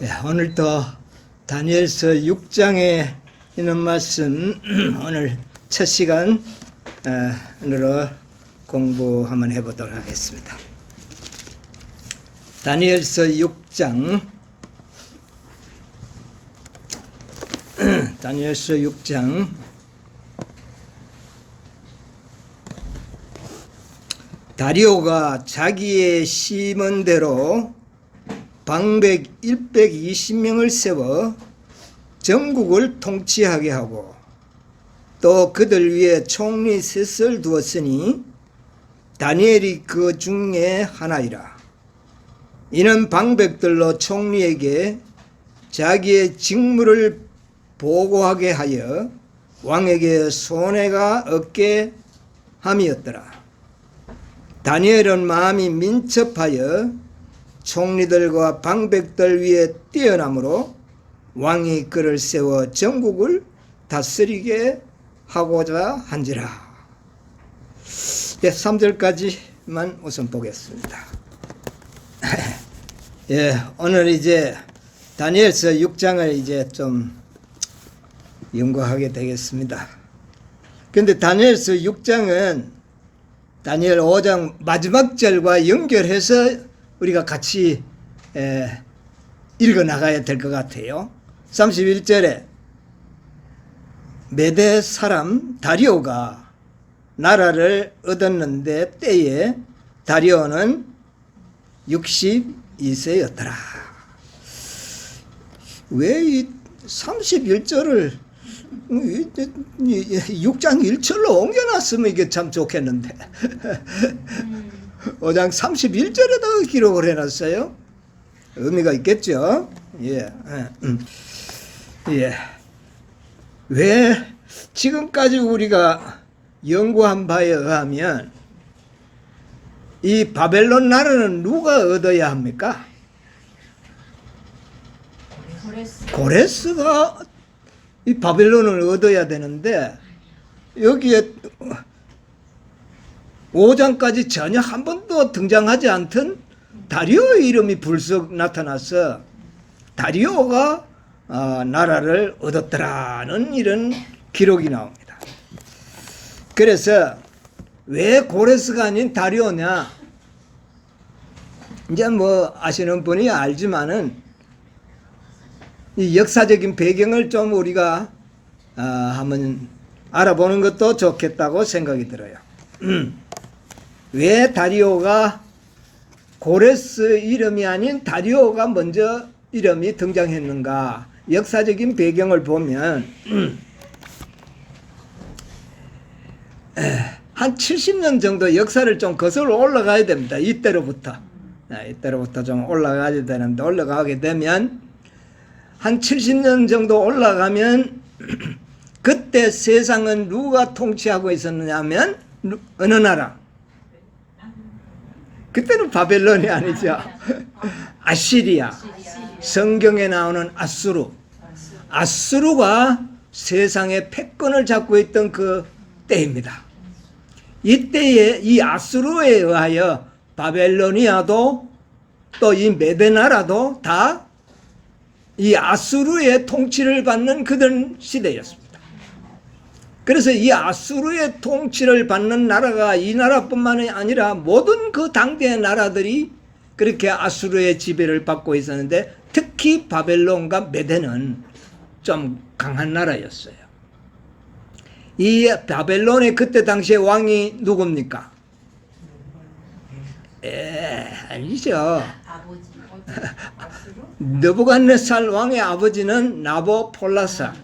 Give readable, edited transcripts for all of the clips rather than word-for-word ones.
네, 오늘도 다니엘서 6장에 있는 말씀 오늘 첫 시간으로 공부 한번 해보도록 하겠습니다. 다니엘서 6장 다니엘서 6장 다리오가 자기의 심언대로 방백 120명을 세워 전국을 통치하게 하고 또 그들 위에 총리 셋을 두었으니 다니엘이 그 중에 하나이라. 이는 방백들로 총리에게 자기의 직무를 보고하게 하여 왕에게 손해가 없게 함이었더라. 다니엘은 마음이 민첩하여 총리들과 방백들 위에 뛰어남으로 왕이 그를 세워 전국을 다스리게 하고자 한지라. 3절까지만 우선 보겠습니다. 오늘 이제 다니엘서 6장을 이제 좀 연구하게 되겠습니다. 근데 다니엘서 6장은 다니엘 5장 마지막 절과 연결해서 우리가 같이 읽어 나가야 될 것 같아요. 31절에 메대 사람 다리오가 나라를 얻었는데 때에 다리오는 62세였더라. 왜 이 31절을 6장 1절로 옮겨놨으면 이게 참 좋겠는데 5장 31절에다가 기록을 해놨어요. 의미가 있겠죠. 왜 지금까지 우리가 연구한 바에 의하면 이 바벨론 나라는 누가 얻어야 합니까? 고레스가 이 바벨론을 얻어야 되는데 여기에 5장까지 전혀 한 번도 등장하지 않던 다리오의 이름이 불쑥 나타나서 다리오가 나라를 얻었더라는 이런 기록이 나옵니다. 그래서 왜 고레스가 아닌 다리오냐? 이제 뭐 아시는 분이 알지만은 이 역사적인 배경을 좀 우리가 한번 알아보는 것도 좋겠다고 생각이 들어요. 왜 다리오가 고레스 이름이 아닌 다리오가 먼저 이름이 등장했는가? 역사적인 배경을 보면 한 70년 정도 역사를 좀 거슬러 올라가야 됩니다. 이때로부터 좀 올라가야 되는데 올라가게 되면 한 70년 정도 올라가면 그때 세상은 누가 통치하고 있었느냐 하면 어느 나라? 그때는 바벨론이 아니죠. 아시리아. 성경에 나오는 아수르가 세상의 패권을 잡고 있던 그 때입니다. 이때에 이 아수르에 의하여 바벨로니아도 또 이 메대 나라도 다 이 아수르의 통치를 받는 그런 시대였습니다. 그래서 이 아수르의 통치를 받는 나라가 이 나라뿐만이 아니라 모든 그 당대의 나라들이 그렇게 아수르의 지배를 받고 있었는데 특히 바벨론과 메대는 좀 강한 나라였어요. 이 바벨론의 그때 당시의 왕이 누굽니까? 아니죠. 느부갓네살 왕의 아버지는 나보폴라살.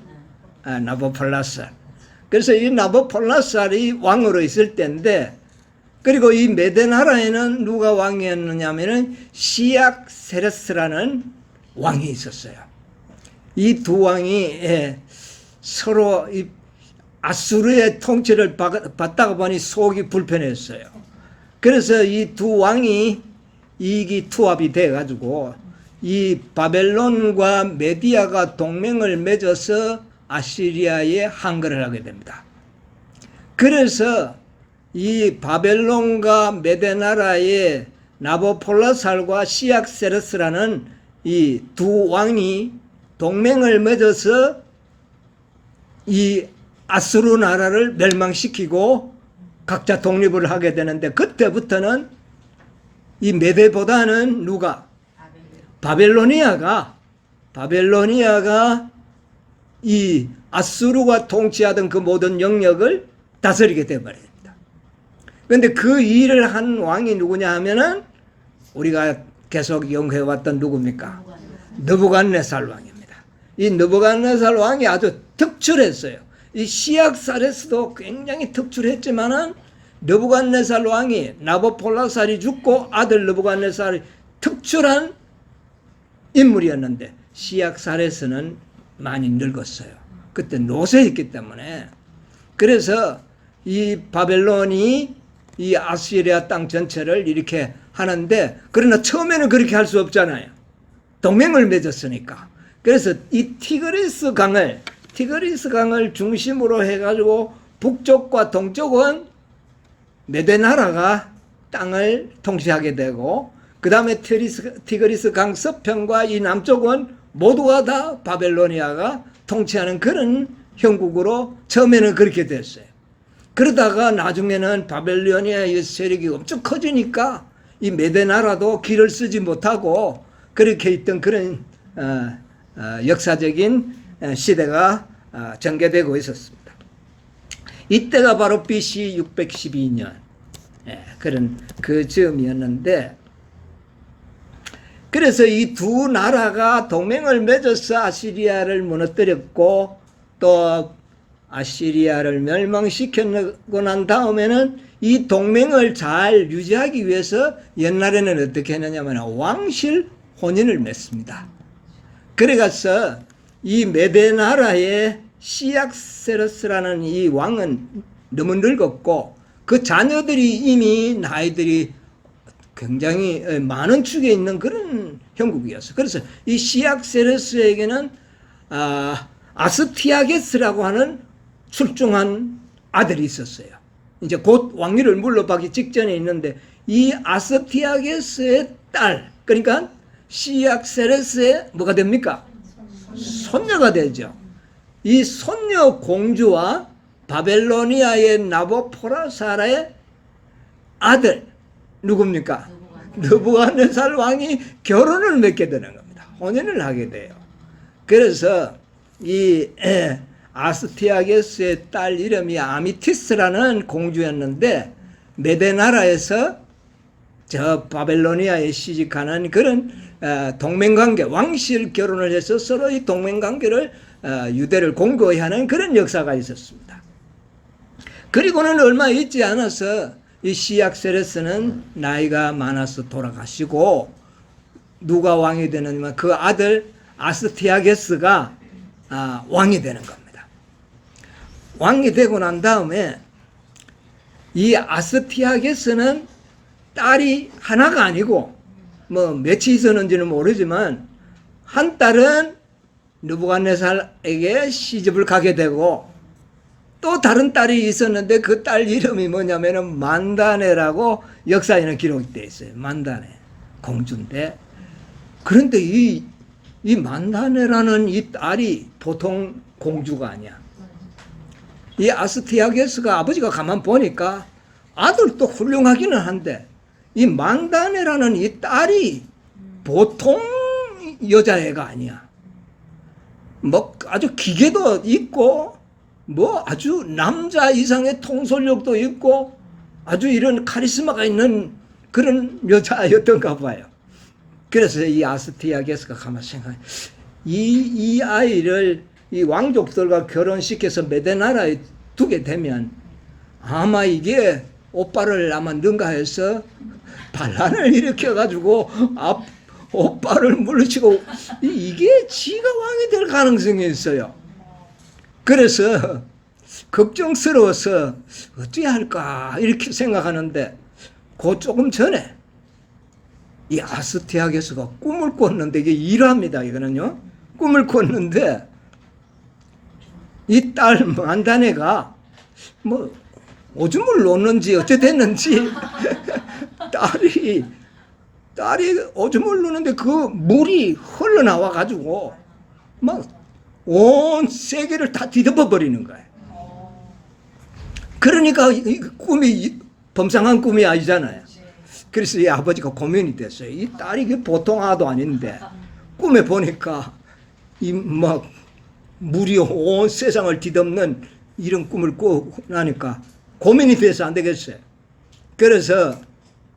그래서 이 나보폴라살이 왕으로 있을 때인데, 그리고 이 메대 나라에는 누가 왕이었느냐면은 시약세레스라는 왕이 있었어요. 이 두 왕이 서로 이 아수르의 통치를 받다가 보니 속이 불편했어요. 그래서 이 두 왕이 이기투합이 돼가지고 이 바벨론과 메디아가 동맹을 맺어서 아시리아에 항거를 하게 됩니다. 그래서 이 바벨론과 메대 나라의 나보폴라살과 시약세르스라는 이 두 왕이 동맹을 맺어서 이 아수르 나라를 멸망시키고 각자 독립을 하게 되는데, 그때부터는 이 메대보다는 누가? 바벨로니아가 이 아수르가 통치하던 그 모든 영역을 다스리게 되어버립니다. 그런데 그 일을 한 왕이 누구냐 하면은 우리가 계속 연구해왔던 누굽니까? 느부갓네살 왕입니다. 이 느부갓네살 왕이 아주 특출했어요. 이 시약사레스도 굉장히 특출했지만은 느부갓네살 왕이 나보폴라살이 죽고 아들 느부갓네살이 특출한 인물이었는데, 시약사레스는 많이 늙었어요. 그때 노쇠했기 때문에. 그래서 이 바벨론이 이 아시리아 땅 전체를 이렇게 하는데, 그러나 처음에는 그렇게 할 수 없잖아요. 동맹을 맺었으니까. 그래서 이 티그리스 강을 중심으로 해가지고 북쪽과 동쪽은 메데나라가 땅을 통치하게 되고, 그 다음에 티그리스 강 서편과 이 남쪽은 모두가 다 바벨로니아가 통치하는 그런 형국으로 처음에는 그렇게 됐어요. 그러다가 나중에는 바벨로니아의 세력이 엄청 커지니까 이 메데나라도 길을 쓰지 못하고 그렇게 있던 그런 역사적인 시대가 전개되고 있었습니다. 이때가 바로 BC 612년 그런 그 즈음이었는데, 그래서 이 두 나라가 동맹을 맺어서 아시리아를 무너뜨렸고, 또 아시리아를 멸망시키고 난 다음에는 이 동맹을 잘 유지하기 위해서 옛날에는 어떻게 했느냐면 왕실 혼인을 맺습니다. 그래서 이 메데나라의 시약세르스라는 이 왕은 너무 늙었고, 그 자녀들이 이미 나이들이 굉장히 많은 축에 있는 그런 형국이었어요. 그래서 이 시약세르스에게는 아스티아게스라고 하는 출중한 아들이 있었어요. 이제 곧 왕위를 물러받기 직전에 있는데, 이 아스티아게스의 딸, 그러니까 시약세르스의 뭐가 됩니까? 손녀가 되죠. 이 손녀 공주와 바벨로니아의 나보포라사라의 아들 누굽니까? 느부갓네살 왕이 결혼을 맺게 되는 겁니다. 혼인을 하게 돼요. 그래서 이 아스티아게스의 딸 이름이 아미티스라는 공주였는데, 메데나라에서 저 바벨로니아에 시집가는 그런 동맹관계, 왕실 결혼을 해서 서로 이 동맹관계를 유대를 공고히 하는 그런 역사가 있었습니다. 그리고는 얼마 있지 않아서 이 시약세레스는 나이가 많아서 돌아가시고, 누가 왕이 되느냐면 그 아들 아스티아게스가 왕이 되는 겁니다. 왕이 되고 난 다음에 이 아스티아게스는 딸이 하나가 아니고 뭐 몇이 있었는지는 모르지만, 한 딸은 느부갓네살에게 시집을 가게 되고, 또 다른 딸이 있었는데 그 딸 이름이 뭐냐면은 만다네라고 역사에는 기록되어 있어요. 만다네 공주인데, 그런데 이 만다네라는 이 딸이 보통 공주가 아니야. 이 아스티아게스가 아버지가 가만 보니까 아들도 훌륭하기는 한데, 이 만다네라는 이 딸이 보통 여자애가 아니야. 뭐 아주 기계도 있고, 뭐 아주 남자 이상의 통솔력도 있고, 아주 이런 카리스마가 있는 그런 여자였던가 봐요. 그래서 이 아스티아게스가 가만히 생각해, 이 아이를 이 왕족들과 결혼시켜서 메데나라에 두게 되면 아마 이게 오빠를 아마 능가해서 반란을 일으켜가지고 오빠를 물리치고 이게 지가 왕이 될 가능성이 있어요. 그래서 걱정스러워서 어떻게 할까 이렇게 생각하는데, 그 조금 전에 이 아스티아게스가 꿈을 꿨는데, 이게 일화입니다. 이거는요, 꿈을 꿨는데 이 딸 만다네가 뭐 오줌을 놓는지 어째 됐는지 딸이 딸이 오줌을 누는데 그 물이 흘러나와 가지고 막 온 세계를 다 뒤덮어 버리는 거예요. 그러니까 이 꿈이 범상한 꿈이 아니잖아요. 그래서 이 아버지가 고민이 됐어요. 이 딸이 보통 아도 아닌데 꿈에 보니까 이 막 물이 온 세상을 뒤덮는 이런 꿈을 꾸고 나니까 고민이 돼서 안 되겠어요. 그래서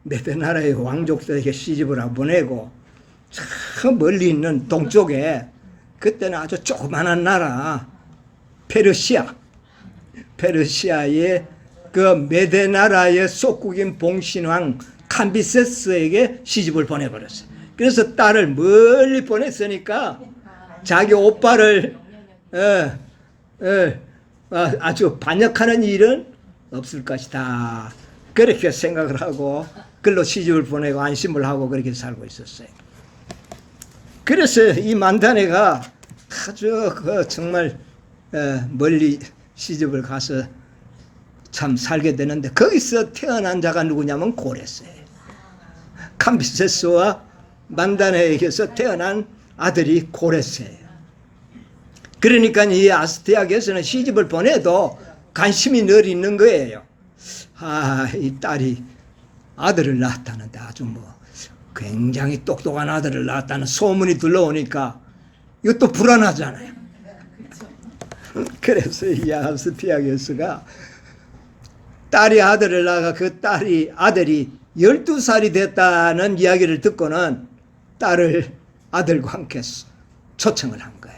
메데나라의 왕족들에게 시집을 보내고 저 멀리 있는 동쪽에 그때는 아주 조그만한 나라 페르시아의 그 메데나라의 속국인 봉신왕 캄비세스에게 시집을 보내버렸어요. 그래서 딸을 멀리 보냈으니까 자기 오빠를 아주 반역하는 일은 없을 것이다. 그렇게 생각을 하고 글로 시집을 보내고 안심을 하고 그렇게 살고 있었어요. 그래서 이 만다네가 아주 정말 멀리 시집을 가서 참 살게 되는데 거기서 태어난 자가 누구냐면 고레스예요. 캄비세스와 만다네에게서 태어난 아들이 고레스예요. 그러니까 이 아스티아게스는 시집을 보내도 관심이 늘 있는 거예요. 이 딸이 아들을 낳았다는데 아주 굉장히 똑똑한 아들을 낳았다는 소문이 들러오니까 이것도 불안하잖아요. 그래서 이 아스티아게스가 딸이 아들을 낳아 그 아들이 12살이 됐다는 이야기를 듣고는 딸을 아들과 함께 초청을 한 거예요.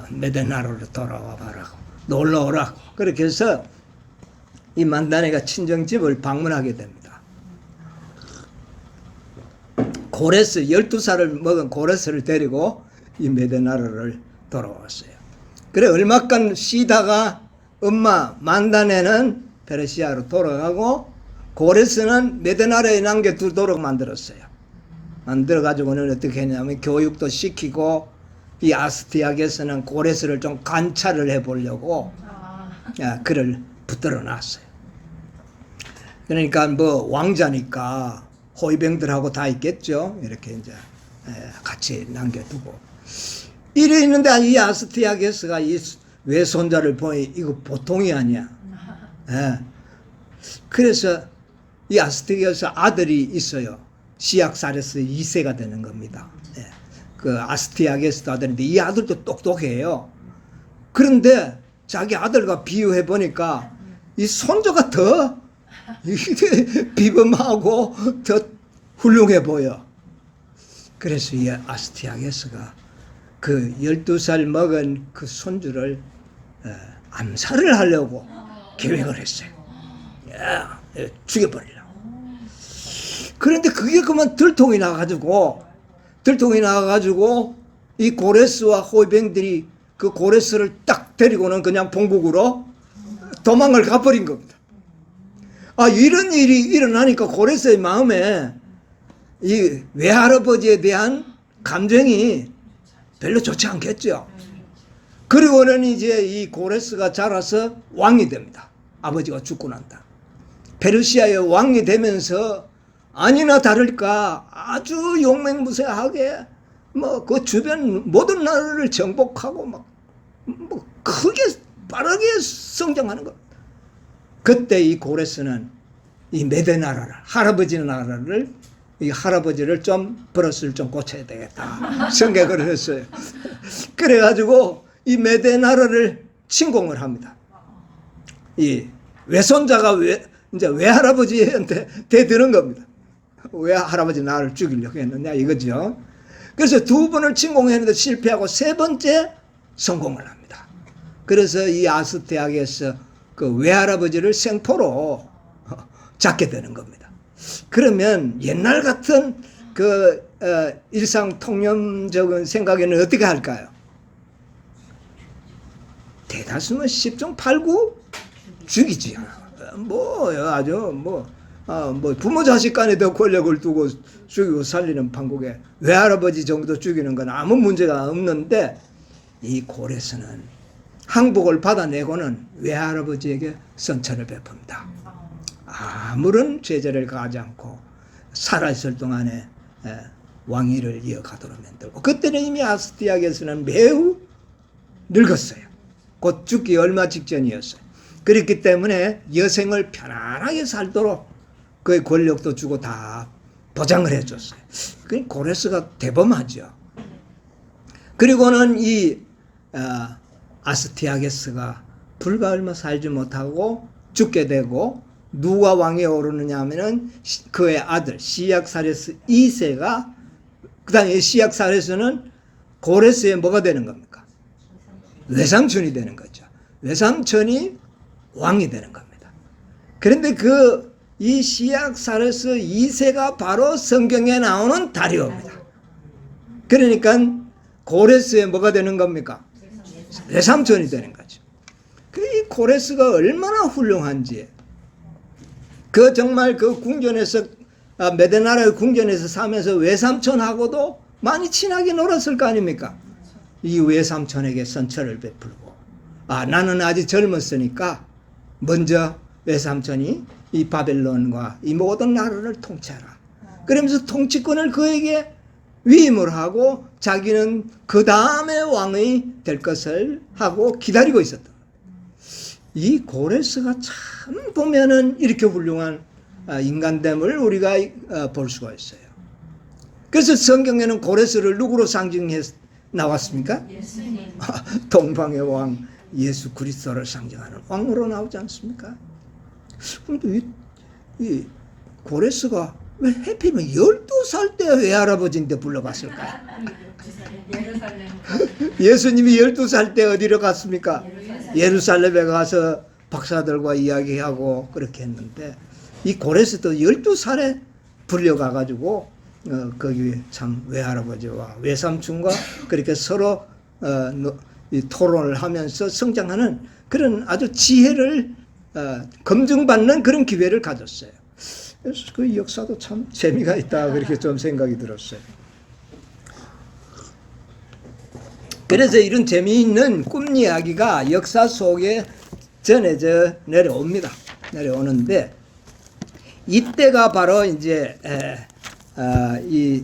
메데나로로 돌아와 봐라고, 놀러 오라고. 그렇게 해서 이 만다네가 친정집을 방문하게 됩니다. 고레스, 12살을 먹은 고레스를 데리고 이 메데나로를 돌아왔어요. 그래 얼마간 쉬다가 엄마 만다네는 페르시아로 돌아가고 고레스는 메데나라에 남겨두도록 만들었어요. 만들어가지고는 어떻게 했냐면 교육도 시키고 이 아스티아게스는 고레스를 좀 관찰을 해보려고 그를 붙들어 놨어요. 그러니까 왕자니까 호위병들하고 다 있겠죠. 이렇게 이제 같이 남겨두고 이래 있는데 이 아스티아게스가 이 외손자를 보니 이거 보통이 아니야. 그래서 이 아스티아게스 아들이 있어요. 시악사레스 2세가 되는 겁니다. 그 아스티아게스도 아들인데 이 아들도 똑똑해요. 그런데 자기 아들과 비교해 보니까 이 손자가 더 비범하고 더 훌륭해 보여. 그래서 이 아스티아게스가 그 12살 먹은 그 손주를 암살을 하려고 계획을 했어요. 죽여버리려고. 그런데 그게 그만 들통이 나가지고 이 고레스와 호위병들이 그 고레스를 딱 데리고는 그냥 본국으로 도망을 가버린 겁니다. 이런 일이 일어나니까 고레스의 마음에 이 외할아버지에 대한 감정이 별로 좋지 않겠죠. 그리고는 이제 이 고레스가 자라서 왕이 됩니다. 아버지가 죽고 난다. 페르시아의 왕이 되면서 아니나 다를까 아주 용맹무쇠하게 그 주변 모든 나라를 정복하고 크게 빠르게 성장하는 것. 그때 이 고레스는 이 메데나라를 이 할아버지를 좀 버릇을 좀 고쳐야 되겠다 생각을 했어요. 그래가지고 이 메데나라를 침공을 합니다. 이 외손자가 이제 외할아버지한테 대드는 겁니다. 왜 할아버지 나를 죽이려고 했느냐 이거죠. 그래서 2번을 침공했는데 실패하고 3번째 성공을 합니다. 그래서 이 아스티아게스 그 외할아버지를 생포로 잡게 되는 겁니다. 그러면 옛날 같은 그 일상통념적인 생각에는 어떻게 할까요? 대다수는 10중 8구 죽이지. 부모 자식 간에 더 권력을 두고 죽이고 살리는 판국에 외할아버지 정도 죽이는 건 아무 문제가 없는데 이 고레스는 항복을 받아내고는 외할아버지에게 선처를 베풉니다. 아무런 제재를 가하지 않고 살아있을 동안에 왕위를 이어가도록 만들고, 그때는 이미 아스티아게스는 매우 늙었어요. 곧 죽기 얼마 직전이었어요. 그렇기 때문에 여생을 편안하게 살도록 그의 권력도 주고 다 보장을 해줬어요. 그 고레스가 대범하죠. 그리고는 이 아스티아게스가 불과 얼마 살지 못하고 죽게 되고, 누가 왕위에 오르느냐 하면은 그의 아들 시약사레스 2세가, 그 다음에 시약사레스는 고레스의 뭐가 되는 겁니까? 외삼촌이 되는 거죠. 외삼촌이 왕이 되는 겁니다. 그런데 이 시약사레스 2세가 바로 성경에 나오는 다리오입니다. 그러니까 고레스의 뭐가 되는 겁니까? 외삼촌이 되는 거죠. 이 고레스가 얼마나 훌륭한지, 정말 그 궁전에서, 메데나라의 궁전에서 사면서 외삼촌하고도 많이 친하게 놀았을 거 아닙니까? 이 외삼촌에게 선처를 베풀고, 나는 아직 젊었으니까 먼저 외삼촌이 이 바벨론과 이 모든 나라를 통치하라. 그러면서 통치권을 그에게 위임을 하고, 자기는 그 다음에 왕이 될 것을 하고 기다리고 있었다. 이 고레스가 참 보면은 이렇게 훌륭한 인간됨을 우리가 볼 수가 있어요. 그래서 성경에는 고레스를 누구로 상징해 나왔습니까? 예수님. 동방의 왕 예수 그리스도를 상징하는 왕으로 나오지 않습니까? 그런데 이 고레스가 왜 해필이면 12살 때 외할아버지인데 불러갔을까요? 예수님이 12살 때 어디로 갔습니까? 예루살렘에 가서 박사들과 이야기하고 그렇게 했는데, 이 고레스도 12살에 불려가가지고 거기 참 외할아버지와 외삼촌과 그렇게 서로 토론을 하면서 성장하는 그런 아주 지혜를 검증받는 그런 기회를 가졌어요. 그래서 그 역사도 참 재미가 있다, 그렇게 좀 생각이 들었어요. 그래서 이런 재미있는 꿈 이야기가 역사 속에 전해져 내려오는데, 이때가 바로 이제 이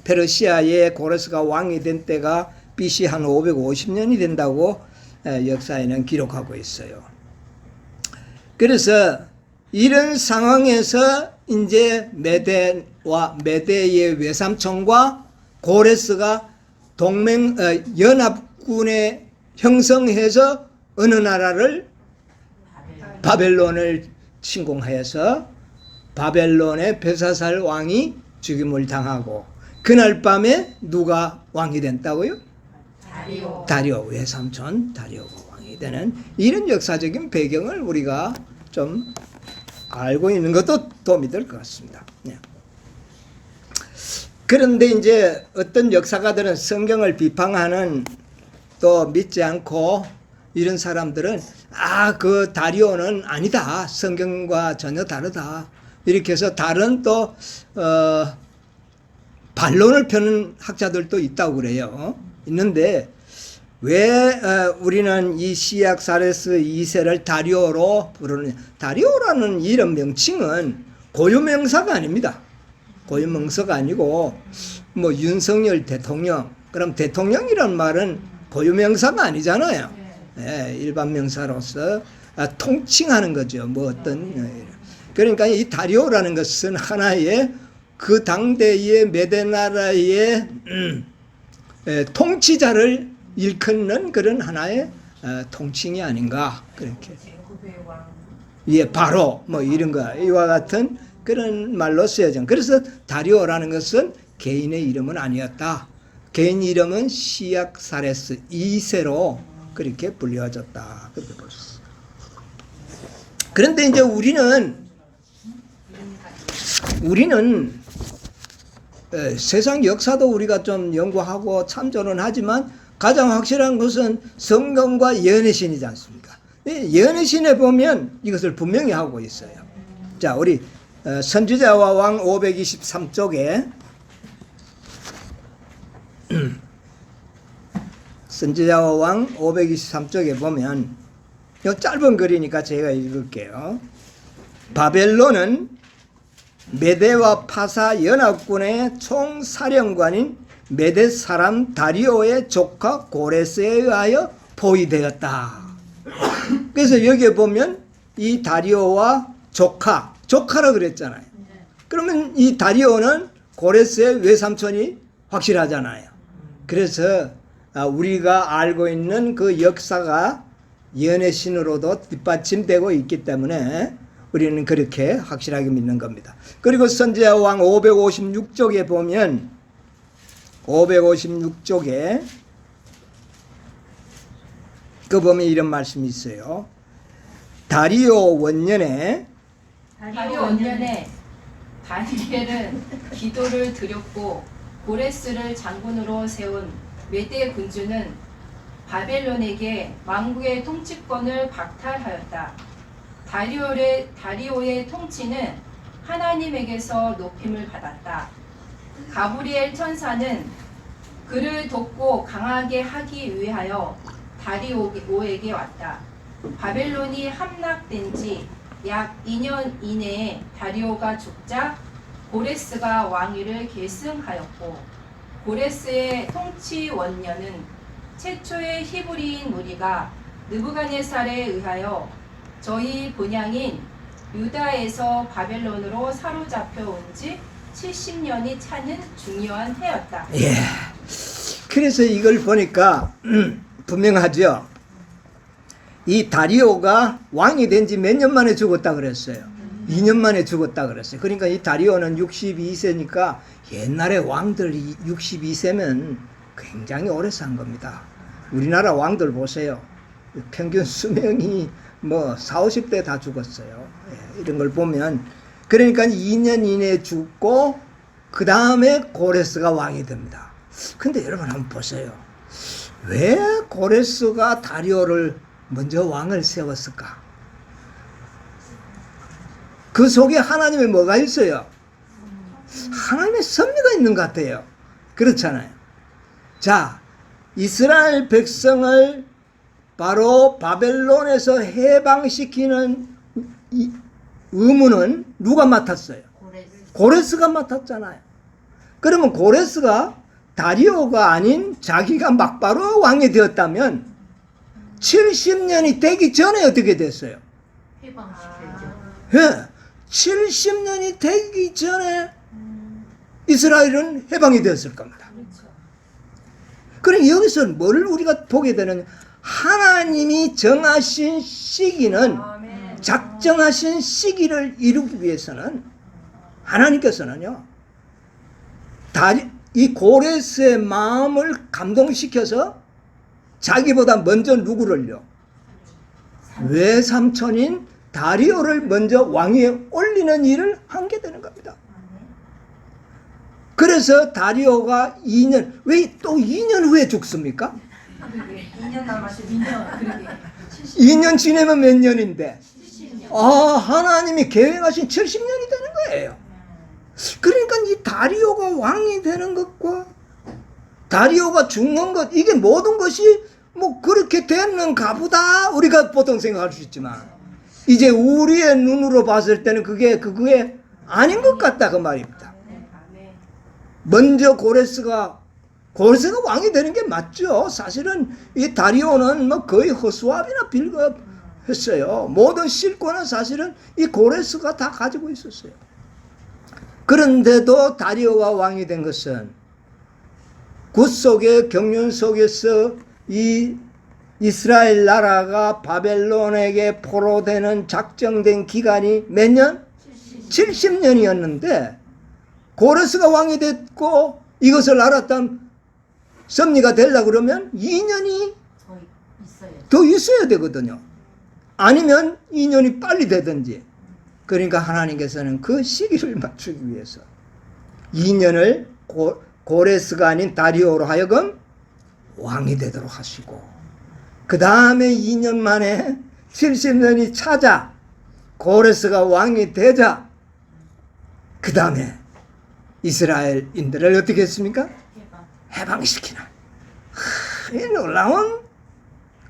페르시아의 고레스가 왕이 된 때가 BC 한 550년이 된다고 역사에는 기록하고 있어요. 그래서 이런 상황에서 이제 메대의 외삼촌과 고레스가 연합군에 형성해서 어느 나라를, 바벨론을 침공하여서 바벨론의 벨사살 왕이 죽임을 당하고, 그날 밤에 누가 왕이 됐다고요? 다리오 외삼촌 다리오가 왕이 되는 이런 역사적인 배경을 우리가 좀 알고 있는 것도 도움이 될 것 같습니다. 그런데 이제 어떤 역사가들은 성경을 비판하는, 또 믿지 않고 이런 사람들은 그 다리오는 아니다, 성경과 전혀 다르다, 이렇게 해서 다른 또 반론을 펴는 학자들도 있다고 그래요. 있는데 왜 우리는 이 시약사레스 2세를 다리오로 부르느냐? 다리오라는 이름 명칭은 고유명사가 아닙니다. 고유명사가 아니고, 뭐 윤석열 대통령, 그럼 대통령이란 말은 고유명사가 아니잖아요. 일반 명사로서 통칭하는 거죠. 뭐 어떤, 그러니까 이 다리오라는 것은 하나의 그 당대의 메데나라의 통치자를 일컫는 그런 하나의 통칭이 아닌가, 그렇게. 바로 뭐 이런 거, 이와 같은 그런 말로 쓰여져. 그래서 다리오라는 것은 개인의 이름은 아니었다. 개인 이름은 시약사레스 2세로 그렇게 불려졌다, 그렇게 볼 수 있어요. 그런데 이제 우리는 세상 역사도 우리가 좀 연구하고 참조는 하지만 가장 확실한 것은 성경과 예언의 신이지 않습니까? 예언의 신에 보면 이것을 분명히 하고 있어요. 자, 우리 선지자와 왕 523쪽에 선지자와 왕 523쪽에 보면, 이 짧은 글이니까 제가 읽을게요. 바벨론은 메대와 파사 연합군의 총사령관인 메대 사람 다리오의 조카 고레스에 의하여 포위되었다. 그래서 여기에 보면 이 다리오와 조카라 그랬잖아요. 그러면 이 다리오는 고레스의 외삼촌이 확실하잖아요. 그래서 우리가 알고 있는 그 역사가 연애신으로도 뒷받침되고 있기 때문에 우리는 그렇게 확실하게 믿는 겁니다. 그리고 선지자왕 556쪽에 보면 556쪽에 그 보면 이런 말씀이 있어요. 다리오 원년에 다니엘은 기도를 드렸고 고레스를 장군으로 세운 메대 군주는 바벨론에게 왕국의 통치권을 박탈하였다. 다리오의 통치는 하나님에게서 높임을 받았다. 가브리엘 천사는 그를 돕고 강하게 하기 위하여 다리오에게 왔다. 바벨론이 함락된 지 약 2년 이내에 다리오가 죽자 고레스가 왕위를 계승하였고 고레스의 통치 원년은 최초의 히브리인 무리가 느부갓네살에 의하여 저희 본향인 유다에서 바벨론으로 사로잡혀 온 지 70년이 차는 중요한 해였다. 예. 그래서 이걸 보니까 분명하죠. 이 다리오가 왕이 된 지 몇 년 만에 죽었다 그랬어요. 2년 만에 죽었다 그랬어요. 그러니까 이 다리오는 62세니까 옛날에 왕들이 62세면 굉장히 오래 산 겁니다. 우리나라 왕들 보세요. 평균 수명이 뭐 40, 50대 다 죽었어요. 예, 이런 걸 보면 그러니까 2년 이내에 죽고 그 다음에 고레스가 왕이 됩니다. 근데 여러분 한번 보세요. 왜 고레스가 다리오를 먼저 왕을 세웠을까? 그 속에 하나님의 뭐가 있어요? 하나님의 섭리가 있는 것 같아요. 그렇잖아요. 자, 이스라엘 백성을 바로 바벨론에서 해방시키는 이 의무는 누가 맡았어요? 고레스가 맡았잖아요. 그러면 고레스가 다리오가 아닌 자기가 막바로 왕이 되었다면 70년이 되기 전에 어떻게 됐어요? 예, 70년이 되기 전에 이스라엘은 해방이 되었을 겁니다. 그럼 여기서 뭘 우리가 보게 되는, 하나님이 정하신 시기는, 작정하신 시기를 이루기 위해서는 하나님께서는요, 이 고레스의 마음을 감동시켜서 자기보다 먼저 누구를요? 외삼촌인 다리오를 먼저 왕위에 올리는 일을 하게 되는 겁니다. 그래서 다리오가 2년, 왜 또 2년 후에 죽습니까? 2년 남았어. 2년 지내면 몇 년인데? 하나님이 계획하신 70년이 되는 거예요. 그러니까 이 다리오가 왕이 되는 것과 다리오가 죽는 것, 이게 모든 것이 뭐 그렇게 됐는가 보다 우리가 보통 생각할 수 있지만, 이제 우리의 눈으로 봤을 때는 그게 아닌 것 같다 그 말입니다. 먼저 고레스가 왕이 되는 게 맞죠. 사실은 이 다리오는 뭐 거의 허수아비나 빌거했어요. 모든 실권은 사실은 이 고레스가 다 가지고 있었어요. 그런데도 다리오가 왕이 된 것은 그 속에 경륜 속에서 이 이스라엘 나라가 바벨론에게 포로되는 작정된 기간이 몇 년? 70년이었는데 고레스가 왕이 됐고 이것을 알았던 섭리가 되려고 그러면 2년이 더 있어야 되거든요. 아니면 2년이 빨리 되든지. 그러니까 하나님께서는 그 시기를 맞추기 위해서 2년을 고레스가 아닌 다리오로 하여금 왕이 되도록 하시고, 그 다음에 2년 만에 70년이 차자 고레스가 왕이 되자 그 다음에 이스라엘인들을 어떻게 했습니까? 해방시키는 이 놀라운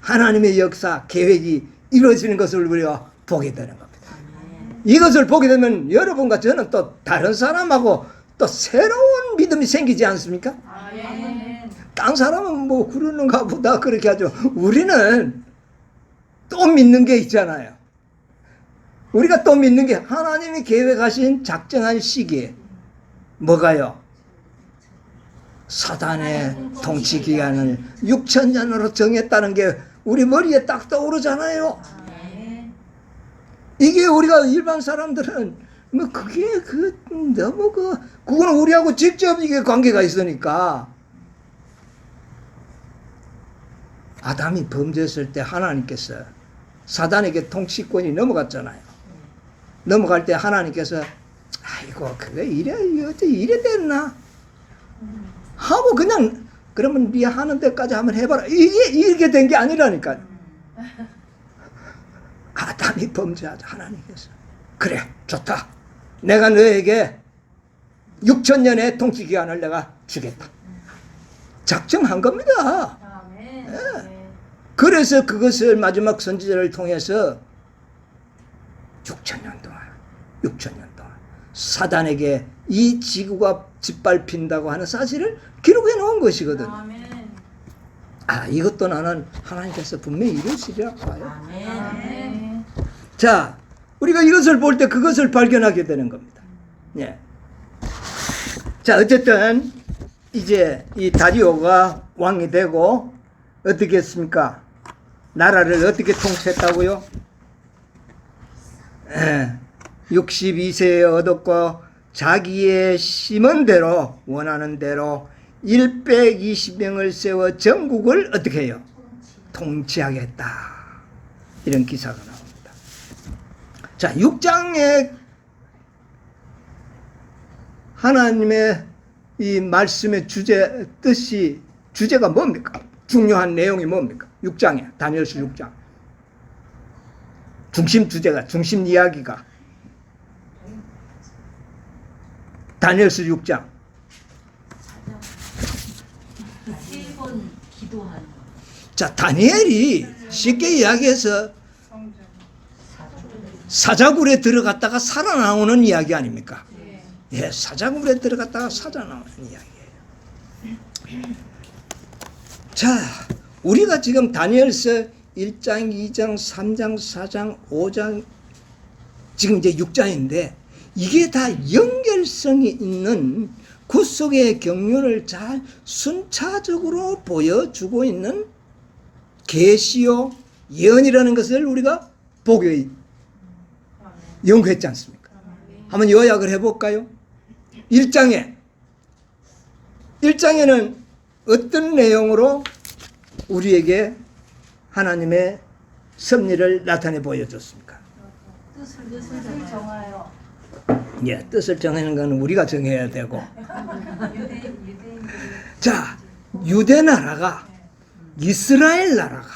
하나님의 역사 계획이 이루어지는 것을 우리가 보게 되는 겁니다. 이것을 보게 되면 여러분과 저는 또 다른 사람하고 또 새로운 믿음이 생기지 않습니까? 아멘. 딴 사람은 뭐 그러는가 보다 그렇게 하죠. 우리는 또 믿는 게 있잖아요. 우리가 또 믿는 게 하나님이 계획하신 작정한 시기에 뭐가요? 사단의 통치 기간을 6,000년으로 정했다는 게 우리 머리에 딱 떠오르잖아요. 아멘. 이게 우리가 일반 사람들은 뭐 그게 너무 그거는 우리하고 직접 이게 관계가 있으니까. 아담이 범죄했을 때 하나님께서 사단에게 통치권이 넘어갔잖아요. 넘어갈 때 하나님께서 아이고 그게 어째 이래 됐나 하고 그냥 그러면 네 하는 데까지 한번 해봐라 이게 된 게 아니라니까. 아담이 범죄하자 하나님께서 그래 좋다 내가 너에게 6,000년의 통치 기간을 내가 주겠다 작정한 겁니다. 아멘. 그래서 그것을 마지막 선지자를 통해서 6,000년 동안 사단에게 이 지구가 짓밟힌다고 하는 사실을 기록해 놓은 것이거든. 아멘. 이것도 나는 하나님께서 분명히 이루시리라고 봐요. 아멘. 자, 우리가 이것을 볼 때 그것을 발견하게 되는 겁니다. 예. 자, 어쨌든 이제 이 다리오가 왕이 되고 어떻게 했습니까? 나라를 어떻게 통치했다고요? 62세에 얻었고 자기의 심은 대로 원하는 대로 120명을 세워 전국을 어떻게 해요? 통치하겠다. 이런 기사가 나옵니다. 자, 6장의 하나님의 이 말씀의 주제가 뭡니까? 중요한 내용이 뭡니까? 6장에 다니엘서 6장 중심 이야기가 다니엘서 6장 3번 기도하는 거. 자, 다니엘이 쉽게 이야기해서 사자굴에 들어갔다가 살아나오는 이야기 아닙니까? 예, 사자굴에 들어갔다가 살아나오는 이야기예요. 자, 우리가 지금 다니엘서 1장, 2장, 3장, 4장, 5장, 지금 이제 6장인데 이게 다 연결성이 있는 구속의 경륜을 잘 순차적으로 보여주고 있는 계시요 예언이라는 것을 우리가 보게 연구했지 않습니까? 한번 요약을 해볼까요? 1장에는 어떤 내용으로 우리에게 하나님의 섭리를 나타내 보여줬습니까? 뜻을 정하여 예, 뜻을 정하는 건 우리가 정해야 되고. 자, 유대 나라가 이스라엘 나라가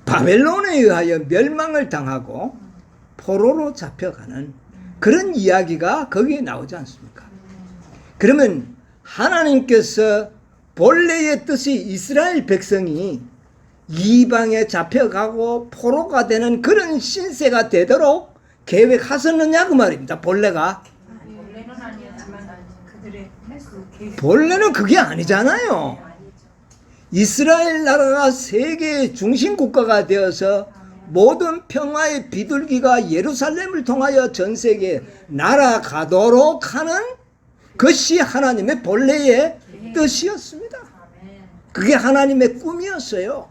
바벨론에 의하여 멸망을 당하고 포로로 잡혀가는 그런 이야기가 거기에 나오지 않습니까? 그러면 하나님께서 본래의 뜻이 이스라엘 백성이 이방에 잡혀가고 포로가 되는 그런 신세가 되도록 계획하셨느냐 그 말입니다. 본래가. 본래는 아니었지만 그들의 그 계획. 본래는 그게 아니잖아요. 이스라엘 나라가 세계의 중심 국가가 되어서 모든 평화의 비둘기가 예루살렘을 통하여 전 세계에 날아가도록 하는 것이 하나님의 본래의 뜻이었습니다. 그게 하나님의 꿈이었어요.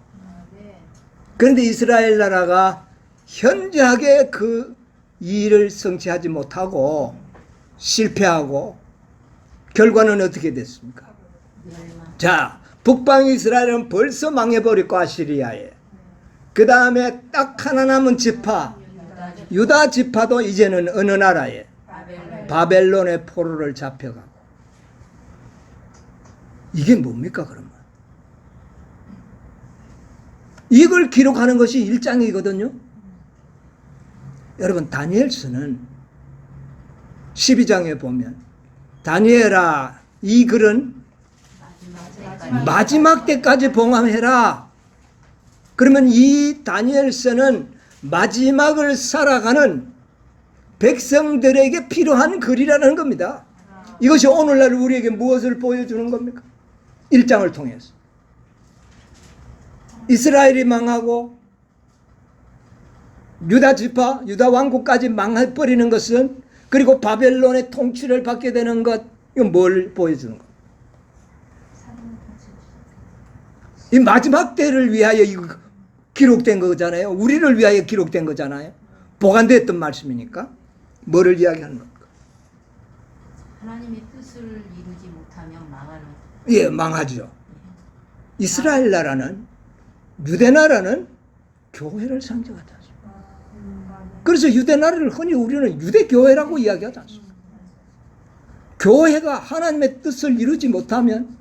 그런데 이스라엘 나라가 현저하게 그 일을 성취하지 못하고 실패하고 결과는 어떻게 됐습니까? 자, 북방 이스라엘은 벌써 망해버렸고 아시리아에. 그 다음에 딱 하나 남은 지파 유다 지파도 이제는 어느 나라에? 바벨론의 포로를 잡혀가고. 이게 뭡니까 그러면? 이걸 기록하는 것이 1장이거든요. 여러분 다니엘서는 12장에 보면 다니엘아 이 글은 마지막 때까지 봉함해라. 그러면 이 다니엘서는 마지막을 살아가는 백성들에게 필요한 글이라는 겁니다. 이것이 오늘날 우리에게 무엇을 보여주는 겁니까? 1장을 통해서 이스라엘이 망하고 유다 지파, 유다 왕국까지 망해버리는 것은, 그리고 바벨론의 통치를 받게 되는 것, 이건 뭘 보여주는 것? 이 마지막 때를 위하여 이거 기록된 거잖아요. 우리를 위하여 기록된 거잖아요. 보관됐던 말씀이니까. 뭐를 이야기하는 겁니까? 하나님의 뜻을 이루지 못하면 망하는. 예, 망하죠. 이스라엘 나라는, 유대 나라는 교회를 상징하지 않습니까? 그래서 유대 나라를 흔히 우리는 유대 교회라고 이야기하지 않습니까? 교회가 하나님의 뜻을 이루지 못하면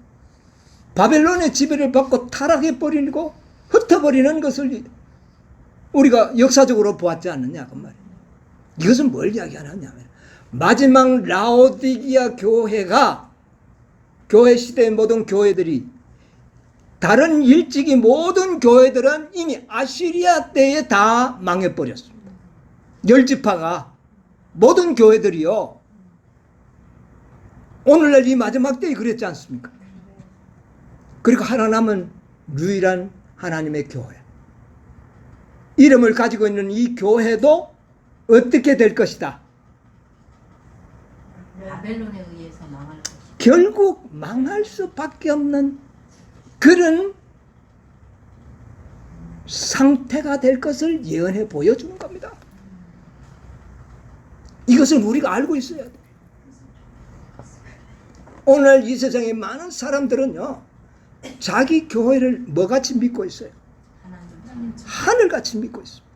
바벨론의 지배를 받고 타락해버리고 흩어버리는 것을 우리가 역사적으로 보았지 않느냐 그 말이에요. 이것은 뭘 이야기하느냐면 마지막 라오디기아 교회가, 교회 시대의 모든 교회들이, 다른 일찍이 모든 교회들은 이미 아시리아 때에 다 망해버렸습니다. 열지파가, 모든 교회들이요, 오늘날 이 마지막 때에 그랬지 않습니까? 그리고 하나 남은 유일한 하나님의 교회, 이름을 가지고 있는 이 교회도 어떻게 될 것이다? 바벨론에 의해서 망할 것이다. 결국 망할 수밖에 없는 그런 상태가 될 것을 예언해 보여주는 겁니다. 이것은 우리가 알고 있어야 돼. 오늘 이 세상에 많은 사람들은요, 자기 교회를 뭐같이 믿고 있어요? 하나님. 하늘같이 믿고 있습니다.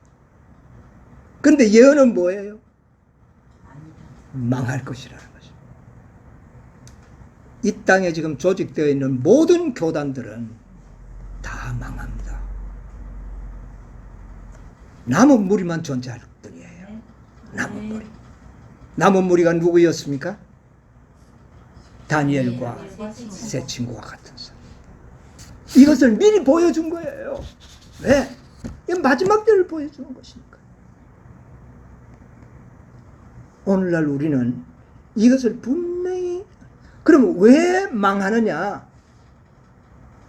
그런데 예언은 뭐예요? 아니다. 망할 것이라는 것입니다. 이 땅에 지금 조직되어 있는 모든 교단들은 다 망합니다. 남은 무리만 존재할 뿐이에요. 남은 무리. 남은 무리가 누구였습니까? 다니엘과 세 친구와 같은 사람. 이것을 미리 보여준 거예요. 왜? 이 마지막 때를 보여주는 것이니까. 오늘날 우리는 이것을 분명히, 그럼 왜 망하느냐?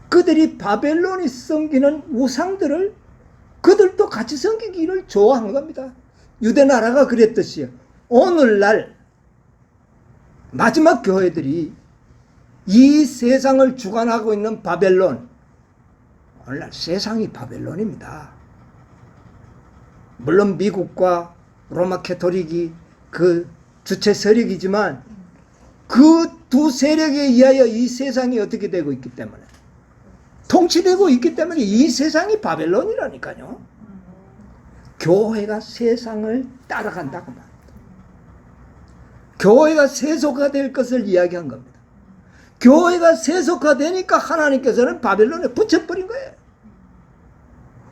그들이 바벨론이 섬기는 우상들을 그들도 같이 섬기기를 좋아한 겁니다. 유대 나라가 그랬듯이요. 오늘날 마지막 교회들이 이 세상을 주관하고 있는 바벨론, 오늘날 세상이 바벨론입니다. 물론 미국과 로마 캐토릭이 그 주체 세력이지만 그 두 세력에 의하여 이 세상이 어떻게 되고 있기 때문에, 통치되고 있기 때문에 이 세상이 바벨론이라니까요. 교회가 세상을 따라간다고 말합니다. 교회가 세속화될 것을 이야기한 겁니다. 교회가 세속화되니까 하나님께서는 바벨론에 붙여버린 거예요.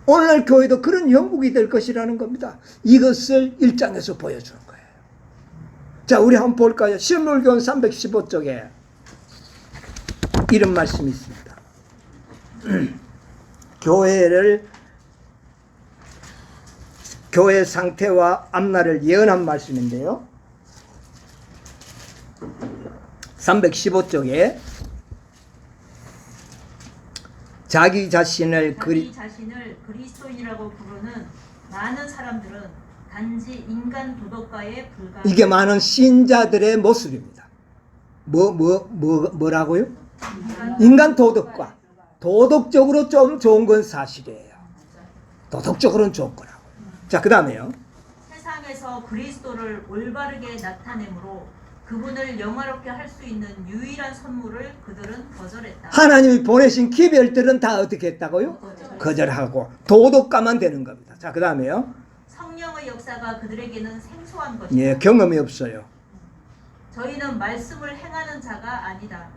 오늘날 교회도 그런 영국이 될 것이라는 겁니다. 이것을 1장에서 보여주는 거예요. 자, 우리 한번 볼까요? 신물교훈 315쪽에 이런 말씀이 있습니다. 교회 상태와 앞날을 예언한 말씀인데요. 315쪽에 자기 자신을 그리스도인이라고 부르는 많은 사람들은 단지 인간 도덕과에 불과한, 이게 많은 신자들의 모습입니다. 뭐라고요? 인간 도덕과, 도덕적으로 좀 좋은 건 사실이에요. 도덕적으로는 좋은 거라고. 자, 그 다음에요. 세상에서 그리스도를 올바르게 나타내므로 그분을 영화롭게 할 수 있는 유일한 선물을 그들은 거절했다. 하나님이 보내신 기별들은 다 어떻게 했다고요? 거절하고 도덕가만 되는 겁니다. 자, 그 다음에요. 성령의 역사가 그들에게는 생소한 것이다. 예, 경험이 없어요. 저희는 말씀을 행하는 자가 아니다.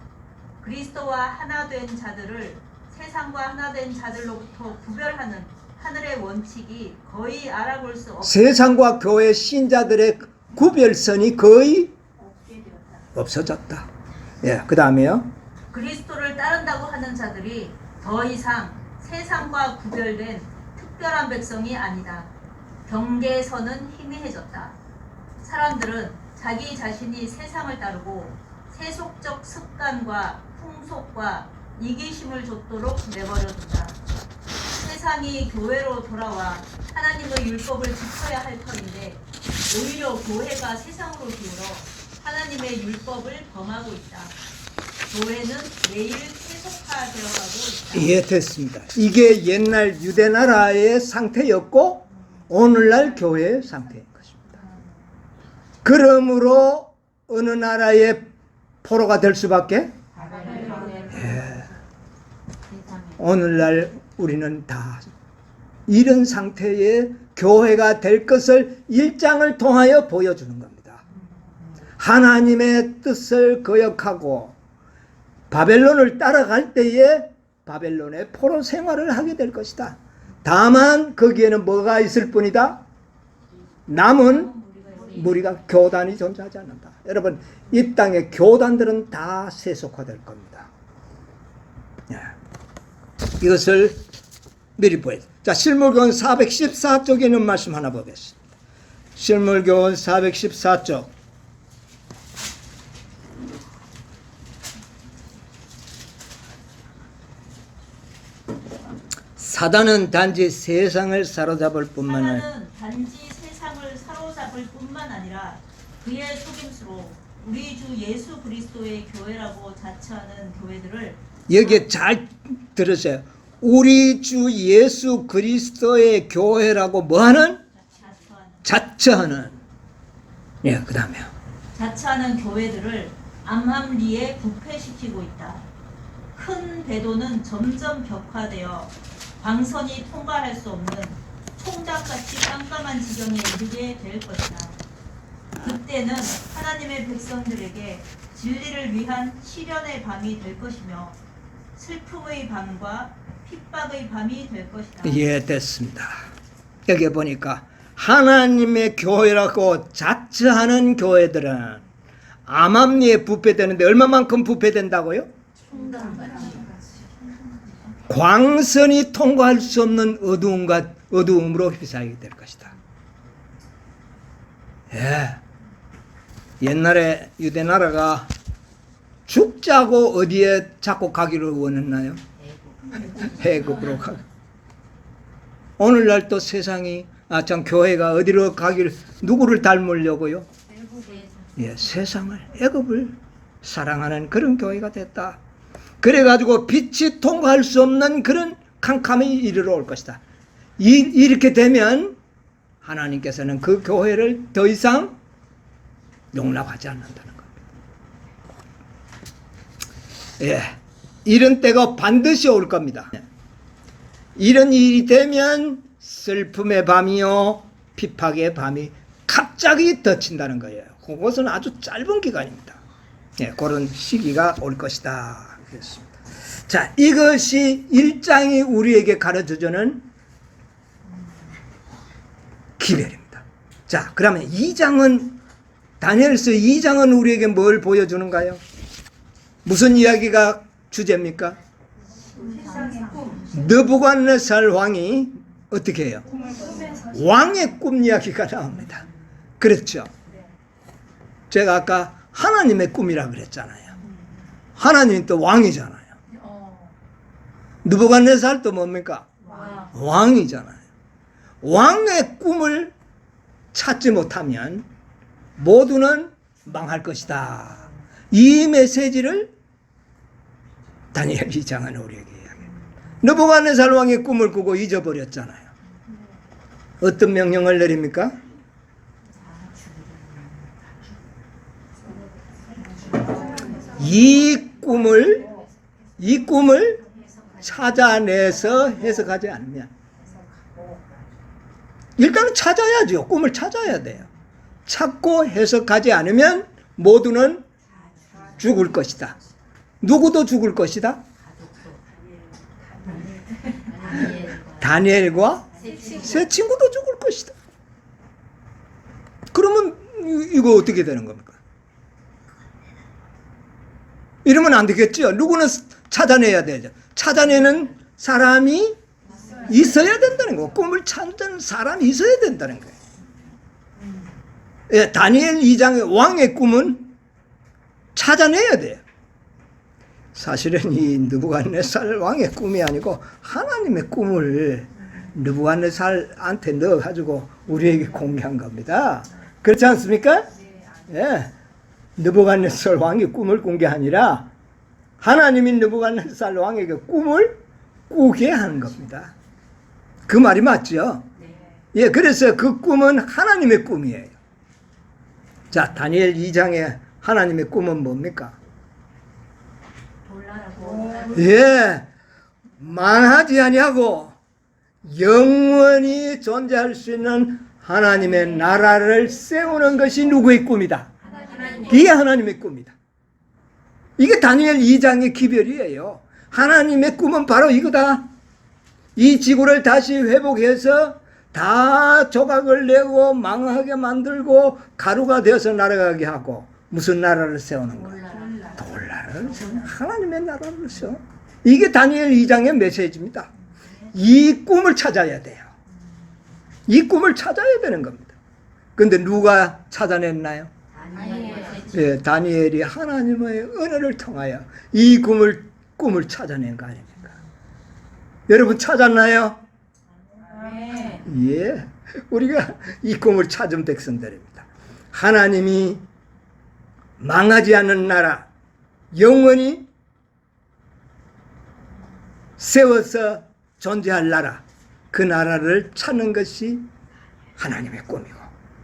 그리스도와 하나 된 자들을 세상과 하나 된 자들로부터 구별하는 하늘의 원칙이 거의 알아볼 수 없다. 세상과 교회 신자들의 구별선이 거의 없게 되었다. 없어졌다. 예, 그 다음에요. 그리스도를 따른다고 하는 자들이 더 이상 세상과 구별된 특별한 백성이 아니다. 경계선은 희미해졌다. 사람들은 자기 자신이 세상을 따르고 세속적 습관과 풍속과 이기심을 좇도록 내버려둔다. 세상이 교회로 돌아와 하나님의 율법을 지켜야 할 터인데 오히려 교회가 세상으로 기울어 하나님의 율법을 범하고 있다. 교회는 매일 세속화되어가고 있다. 예, 됐습니다. 이게 옛날 유대 나라의 상태였고 오늘날 교회의 상태인 것입니다. 그러므로 어느 나라의 포로가 될 수밖에? 예. 오늘날 우리는 다 이런 상태의 교회가 될 것을 1장을 통하여 보여주는 겁니다. 하나님의 뜻을 거역하고 바벨론을 따라갈 때에 바벨론의 포로 생활을 하게 될 것이다. 다만 거기에는 뭐가 있을 뿐이다? 남은 무리가 교단이 존재하지 않는다. 여러분, 이 땅의 교단들은 다 세속화될 겁니다. 이것을 미리 보여요. 자, 실물교훈 414쪽에 있는 말씀 하나 보겠습니다. 실물교훈 414쪽. 사단은 단지 세상을 사로잡을 뿐만 아니라 하나는 단지 세상을 사로잡을 뿐만 아니라 그의 속임수로 우리 주 예수 그리스도의 교회라고 자처하는 교회들을 여기에 잘 들으세요. 우리 주 예수 그리스도의 교회라고 뭐하는? 자처하는. 예, 그 다음에요. 자처하는 교회들을 암암리에 부패시키고 있다. 큰 배도는 점점 격화되어 광선이 통과할 수 없는 총닭같이 깜깜한 지경에 이르게 될 것이다. 그때는 하나님의 백성들에게 진리를 위한 시련의 밤이 될 것이며 슬픔의 밤과 핍박의 밤이 될 것이다. 예, 됐습니다. 여기 보니까 하나님의 교회라고 자처하는 교회들은 암암리에 부패되는데 얼마만큼 부패된다고요? 광선이 통과할 수 없는 어두움으로 휘사하게 될 것이다. 예. 옛날에 유대 나라가 죽자고 어디에 자꾸 가기를 원했나요? 해국으로 가고. 오늘날 또 세상이 참 교회가 어디로 가기를 누구를 닮으려고요? 예, 세상을 애굽을 사랑하는 그런 교회가 됐다. 그래가지고 빛이 통과할 수 없는 그런 캄캄이 이르러 올 것이다. 이렇게 되면 하나님께서는 그 교회를 더 이상 용납하지 않는다는 겁니다. 예, 이런 때가 반드시 올 겁니다. 이런 일이 되면 슬픔의 밤이요 핍박의 밤이 갑자기 덮친다는 거예요. 그것은 아주 짧은 기간입니다. 예, 그런 시기가 올 것이다. 그렇습니다. 자, 이것이 1장이 우리에게 가르쳐주는 기별입니다. 자, 그러면 2장은 다니엘서 2장은 우리에게 뭘 보여주는가요? 무슨 이야기가 주제입니까? 느부갓네살 왕이 어떻게 해요? 왕의 꿈 이야기가 나옵니다. 그렇죠? 제가 아까 하나님의 꿈이라 그랬잖아요. 하나님이 또 왕이잖아요. 느부갓네살도 뭡니까? 왕이잖아요. 왕의 꿈을 찾지 못하면 모두는 망할 것이다. 이 메시지를 다니엘 2장은 우리에게 이야기합니다. 느부갓네살 왕의 꿈을 꾸고 잊어버렸잖아요. 어떤 명령을 내립니까? 이 꿈을 찾아내서 해석하지 않으면 일단은 찾아야죠. 꿈을 찾아야 돼요. 찾고 해석하지 않으면 모두는 죽을 것이다. 누구도 죽을 것이다. 다니엘과 세 친구도 죽을 것이다. 그러면 이거 어떻게 되는 겁니까? 이러면 안 되겠죠. 누구는 찾아내야 되죠. 찾아내는 사람이 있어야 된다는 거. 꿈을 찾는 사람이 있어야 된다는 거예요. 예, 다니엘 2장의 왕의 꿈은 찾아내야 돼요. 사실은 이 느부갓네살 왕의 꿈이 아니고 하나님의 꿈을 느부갓네살한테 넣어가지고 우리에게 공개한 겁니다. 그렇지 않습니까? 예, 느부갓네살 왕의 꿈을 꾼 게 아니라 하나님이 느부갓네살 왕에게 꿈을 꾸게 하는 겁니다. 그 말이 맞죠? 예, 그래서 그 꿈은 하나님의 꿈이에요. 자, 다니엘 2장의 하나님의 꿈은 뭡니까? 예, 망하지 아니하고 영원히 존재할 수 있는 하나님의 나라를 세우는 것이 누구의 꿈이다? 이게 하나님의 꿈이다. 이게 다니엘 2장의 기별이에요. 하나님의 꿈은 바로 이거다. 이 지구를 다시 회복해서 다 조각을 내고 망하게 만들고 가루가 되어서 날아가게 하고 무슨 나라를 세우는 거야? 돌나라를 세우는 하나님의 나라를 세워. 이게 다니엘 2장의 메시지입니다. 이 꿈을 찾아야 돼요. 이 꿈을 찾아야 되는 겁니다. 근데 누가 찾아냈나요? 예, 다니엘이 하나님의 은혜를 통하여 이 꿈을 찾아낸 거 아닙니까? 여러분 찾았나요? 예, 우리가 이 꿈을 찾은 백성들입니다. 하나님이 망하지 않는 나라, 영원히 세워서 존재할 나라, 그 나라를 찾는 것이 하나님의 꿈이고,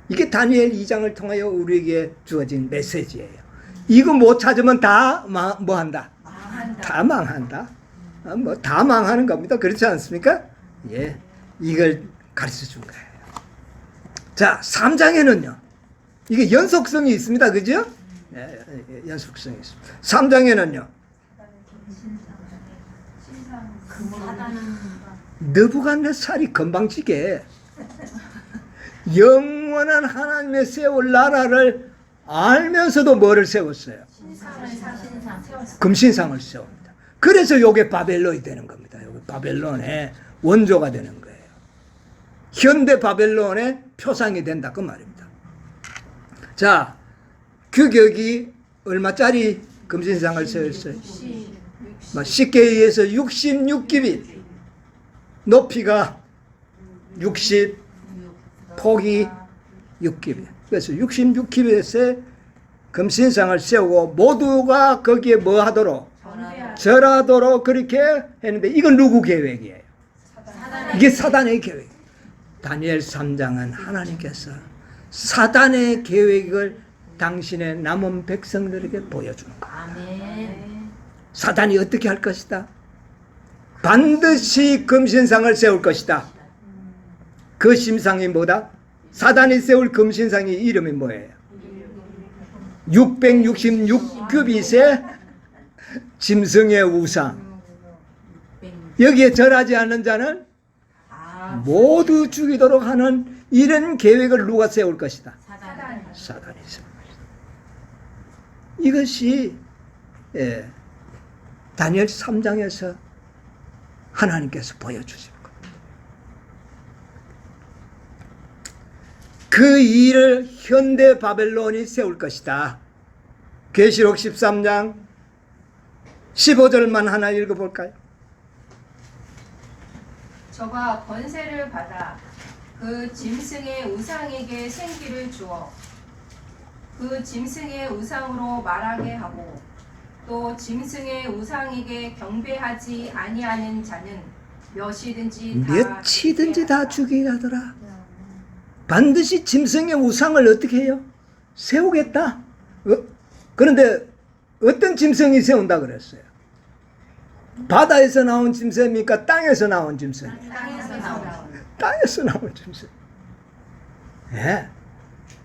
이게 다니엘 2장을 통하여 우리에게 주어진 메시지예요. 이거 못 찾으면 다 뭐한다? 다 망한다. 뭐 다 망하는 겁니다. 그렇지 않습니까? 예, 이걸 가르쳐 준 거예요. 자, 3장에는요. 이게 연속성이 있습니다. 그죠? 예, 연속성이 있습니다. 3장에는요. 느부갓네살이 건방지게 영원한 하나님의 세울 나라를 알면서도 뭐를 세웠어요? 금신상을 세웁니다. 그래서 요게 바벨론이 되는 겁니다. 요게 바벨론의 원조가 되는 거예요. 현대 바벨론의 표상이 된다 그 말입니다. 자, 규격이 얼마짜리 금신상을 세웠어요? 쉽게 의해서 66규빗, 높이가 60, 폭이 6규빗. 그래서 66규빗에 금신상을 세우고 모두가 거기에 뭐 하도록? 절하도록 그렇게 했는데 이건 누구 계획이에요? 이게 사단의 계획. 다니엘 3장은 하나님께서 사단의 계획을 당신의 남은 백성들에게 보여주는 거예요. 사단이 어떻게 할 것이다? 반드시 금신상을 세울 것이다. 그 심상이 뭐다? 사단이 세울 금신상의 이름이 뭐예요? 666규빗의 짐승의 우상. 여기에 절하지 않는 자는 모두 죽이도록 하는 이런 계획을 누가 세울 것이다? 사단이 세울 것이다. 이것이 다니엘 3장에서 하나님께서 보여주신 겁니다. 그 일을 현대 바벨론이 세울 것이다. 계시록 13장 15절만 하나 읽어볼까요? 저가 권세를 받아 그 짐승의 우상에게 생기를 주어 그 짐승의 우상으로 말하게 하고 또 짐승의 우상에게 경배하지 아니하는 자는 몇이든지 다 죽이게 하더라. 반드시 짐승의 우상을 어떻게 해요? 세우겠다. 그런데 어떤 짐승이 세운다 그랬어요? 바다에서 나온 짐승입니까? 땅에서 나온 짐승? 땅에서 나온 짐승. 예.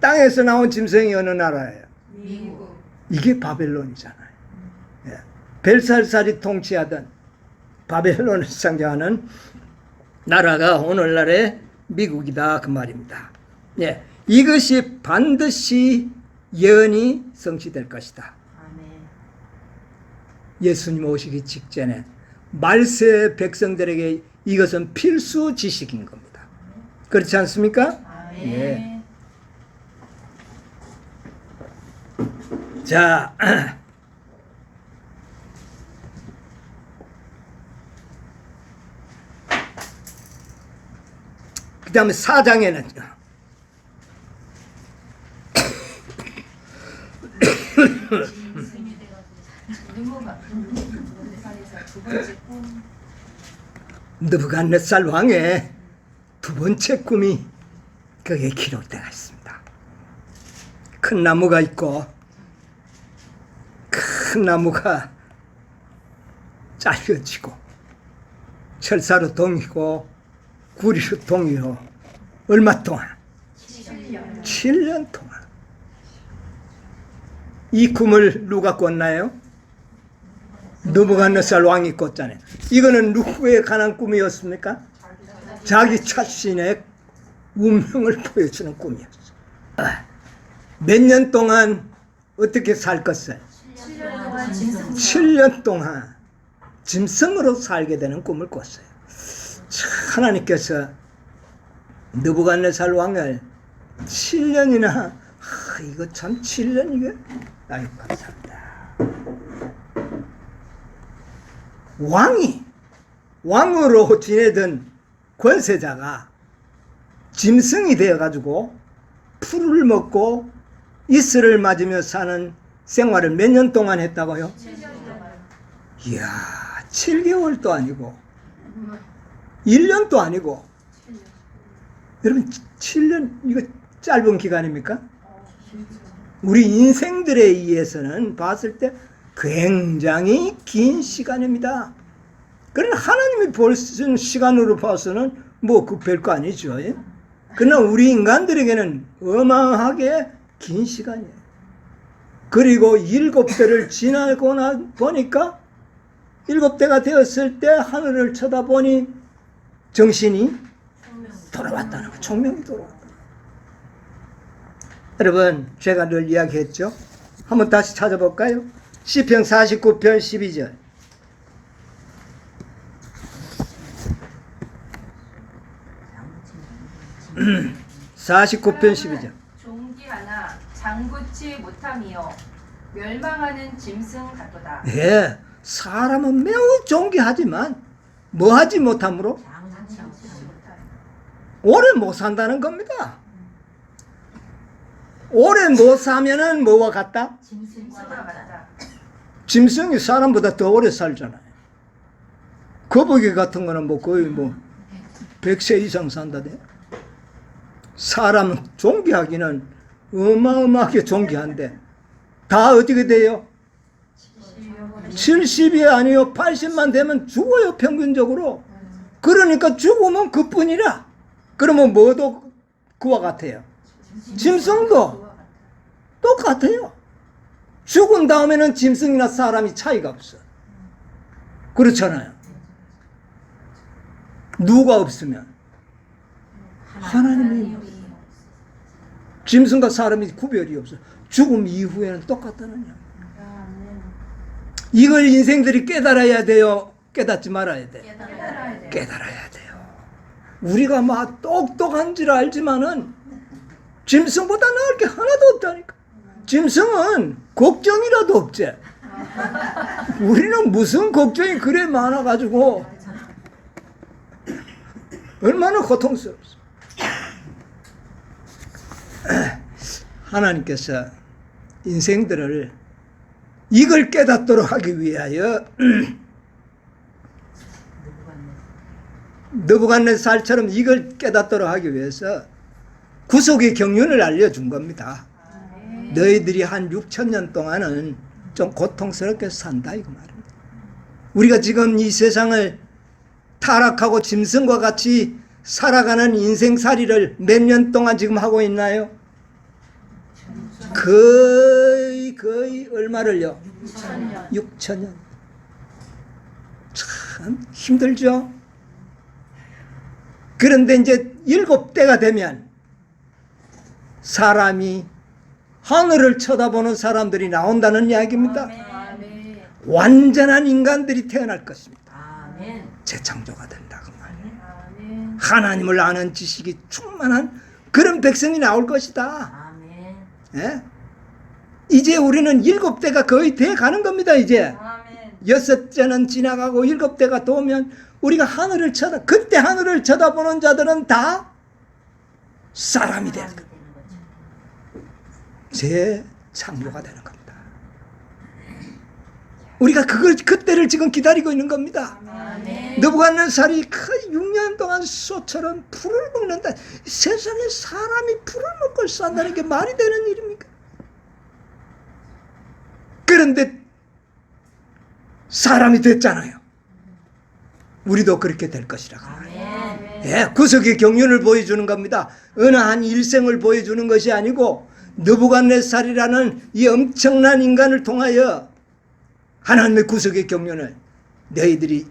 땅에서 나온 짐승이 어느 나라예요? 미국. 이게 바벨론이잖아요. 예. 벨살살이 통치하던 바벨론을 상징하는 나라가 오늘날의 미국이다 그 말입니다. 예. 이것이 반드시 예언이 성취될 것이다. 예수님 오시기 직전에 말세 백성들에게 이것은 필수 지식인 겁니다. 그렇지 않습니까? 예. 자, 그 다음에 4장에는 느부갓네살 왕의 두 번째 꿈이 거기에 기록되어 있습니다. 큰 나무가 있고 큰 나무가 잘려지고 철사로 동이고 구리로 동이요. 얼마 동안? 7년 동안. 이 꿈을 누가 꿨나요? 느부갓네살 왕이 꿨잖아요. 이거는 누구에 관한 꿈이었습니까? 자기 자신의 운명을 보여주는 꿈이었어요. 몇 년 동안 어떻게 살 것을? 7년 동안 짐승으로 살게 되는 꿈을 꿨어요. 하나님께서 느부갓네살 왕을 7년이나 이거 참 7년 이게 아유 감사합니다. 왕으로 지내던 권세자가 짐승이 되어가지고 풀을 먹고 이슬을 맞으며 사는 생활을 몇 년 동안 했다고요? 7년. 이야 7개월도 아니고 1년도 아니고 여러분 7년 이거 짧은 기간입니까? 우리 인생들에 의해서는 봤을 때 굉장히 긴 시간입니다. 그러나 하나님이 볼 수 있는 시간으로 봐서는 뭐 그 별거 아니죠. 예? 그러나 우리 인간들에게는 어마어마하게 긴 시간이에요. 그리고 7대를 지나고 보니까 7대가 되었을 때 하늘을 쳐다보니 정신이 돌아왔다는 거, 총명이 돌아왔다. 여러분, 제가 늘 이야기했죠. 한번 다시 찾아볼까요? 시편 49편 12절. 49편 12절. 종기하나 장구치 못함이요 멸망하는 짐승 같도다. 예, 사람은 매우 존귀하지만 뭐 하지 못함으로 오래 못 산다는 겁니다. 오래 못 사면은 뭐와 같다? 짐승과 짐승과 같다. 같다. 짐승이 사람보다 더 오래 살잖아요. 거북이 같은 거는 뭐 거의 뭐 100세 이상 산다대. 사람은 존귀하기는 어마어마하게 존귀한데 다 어떻게 돼요? 70이 아니요 80만 되면 죽어요 평균적으로. 그러니까 죽으면 그뿐이라. 그러면 뭐도 그와 같아요. 짐승도 똑같아요. 죽은 다음에는 짐승이나 사람이 차이가 없어. 그렇잖아요. 누가 없으면 하나님이 짐승과 사람이 구별이 없어. 죽음 이후에는 똑같다는 이야기. 이걸 인생들이 깨달아야 돼요. 깨닫지 말아야 돼. 깨달아야 돼. 깨달아야 돼요. 우리가 막 똑똑한 줄 알지만은 짐승보다 나을 게 하나도 없다니까. 짐승은 걱정이라도 없지. 우리는 무슨 걱정이 그래 많아가지고 얼마나 고통스럽소. 하나님께서 인생들을 이걸 깨닫도록 하기 위하여 느부갓네살처럼 이걸 깨닫도록 하기 위해서 구속의 경륜을 알려준 겁니다. 너희들이 한 6,000년 동안은 좀 고통스럽게 산다 이거 말입니다. 우리가 지금 이 세상을 타락하고 짐승과 같이 살아가는 인생살이를 몇 년 동안 지금 하고 있나요? 거의 얼마를요? 6,000년. 참 힘들죠? 그런데 이제 7대가 되면 사람이 하늘을 쳐다보는 사람들이 나온다는 이야기입니다. 아멘. 완전한 인간들이 태어날 것입니다. 아멘. 재창조가 된다 그 말이에요. 아멘. 하나님을 아는 지식이 충만한 그런 백성이 나올 것이다. 아멘. 예? 이제 우리는 7대가 거의 돼 가는 겁니다. 이제 아멘. 6대는 지나가고 7대가 도면 우리가 하늘을 그때 하늘을 쳐다보는 자들은 다 사람이 될 거예요. 재창조가 되는 겁니다. 우리가 그때를 지금 기다리고 있는 겁니다. 아멘. 느부갓네살이 6년 동안 소처럼 풀을 먹는다. 세상에 사람이 풀을 먹고 산다는 게 말이 되는 일입니까? 그런데 사람이 됐잖아요. 우리도 그렇게 될 것이라고. 아멘. 예, 구속의 경륜을 보여주는 겁니다. 어느 한 일생을 보여주는 것이 아니고 느부갓네살이라는 이 엄청난 인간을 통하여 하나님의 구속의 경륜을 너희들이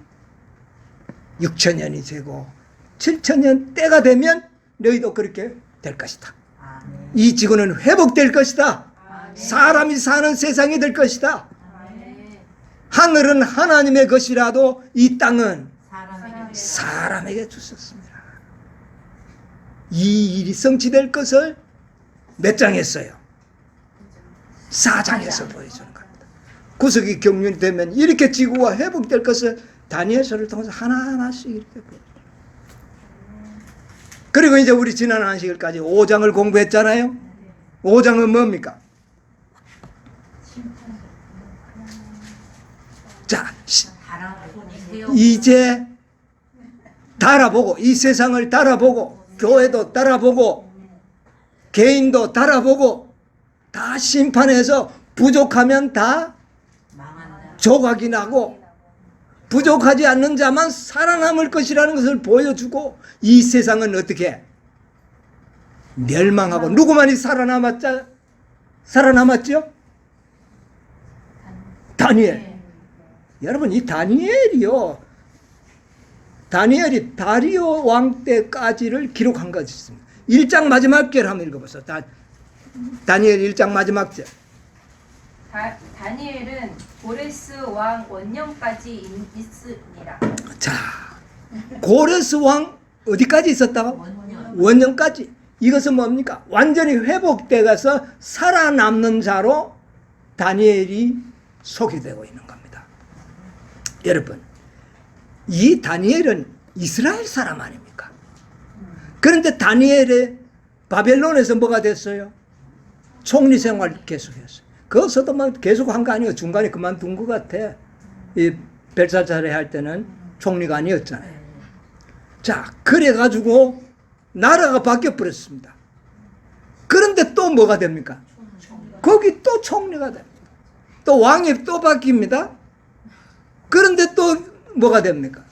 6천년이 되고 7천년 때가 되면 너희도 그렇게 될 것이다. 아멘. 이 지구는 회복될 것이다. 아멘. 사람이 사는 세상이 될 것이다. 아멘. 하늘은 하나님의 것이라도 이 땅은 사람에게 사람에게 주셨습니다. 이 일이 성취될 것을 몇 장했어요? 4장에서 보여주는 겁니다. 구속이 경륜이 되면 이렇게 지구가 회복될 것을 다니엘서를 통해서 하나하나씩 이렇게 보여줘요. 그리고 이제 우리 지난 안식일까지 5장을 공부했잖아요. 5장은 뭡니까? 자, 이제 달아보고 이 세상을 달아보고 교회도 달아보고 개인도 달아보고 다 심판해서 부족하면 다 망한다. 조각이 나고 부족하지 않는 자만 살아남을 것이라는 것을 보여주고 이 세상은 어떻게 멸망하고 누구만이 살아남았죠? 다니엘. 여러분 이 다니엘이 다리오 왕 때까지를 기록한 것이 있습니다. 1장 마지막 절 한번 읽어보세요. 다니엘 1장 마지막 절. 다니엘은 고레스 왕 원년까지 있으니라. 자, 고레스 왕 어디까지 있었다고? 원년. 원년까지. 이것은 뭡니까? 완전히 회복돼 가서 살아남는 자로 다니엘이 소개되고 있는 겁니다. 여러분, 이 다니엘은 이스라엘 사람 아닙니까? 그런데 다니엘의 바벨론에서 뭐가 됐어요? 총리 생활 계속했어요. 거기서도 막 계속한 거 아니에요. 중간에 그만둔 것 같아. 이 벨사살에 할 때는 총리가 아니었잖아요. 자, 그래가지고 나라가 바뀌어버렸습니다. 그런데 또 뭐가 됩니까? 거기 또 총리가 됩니다. 또 왕이 또 바뀝니다. 그런데 또 뭐가 됩니까?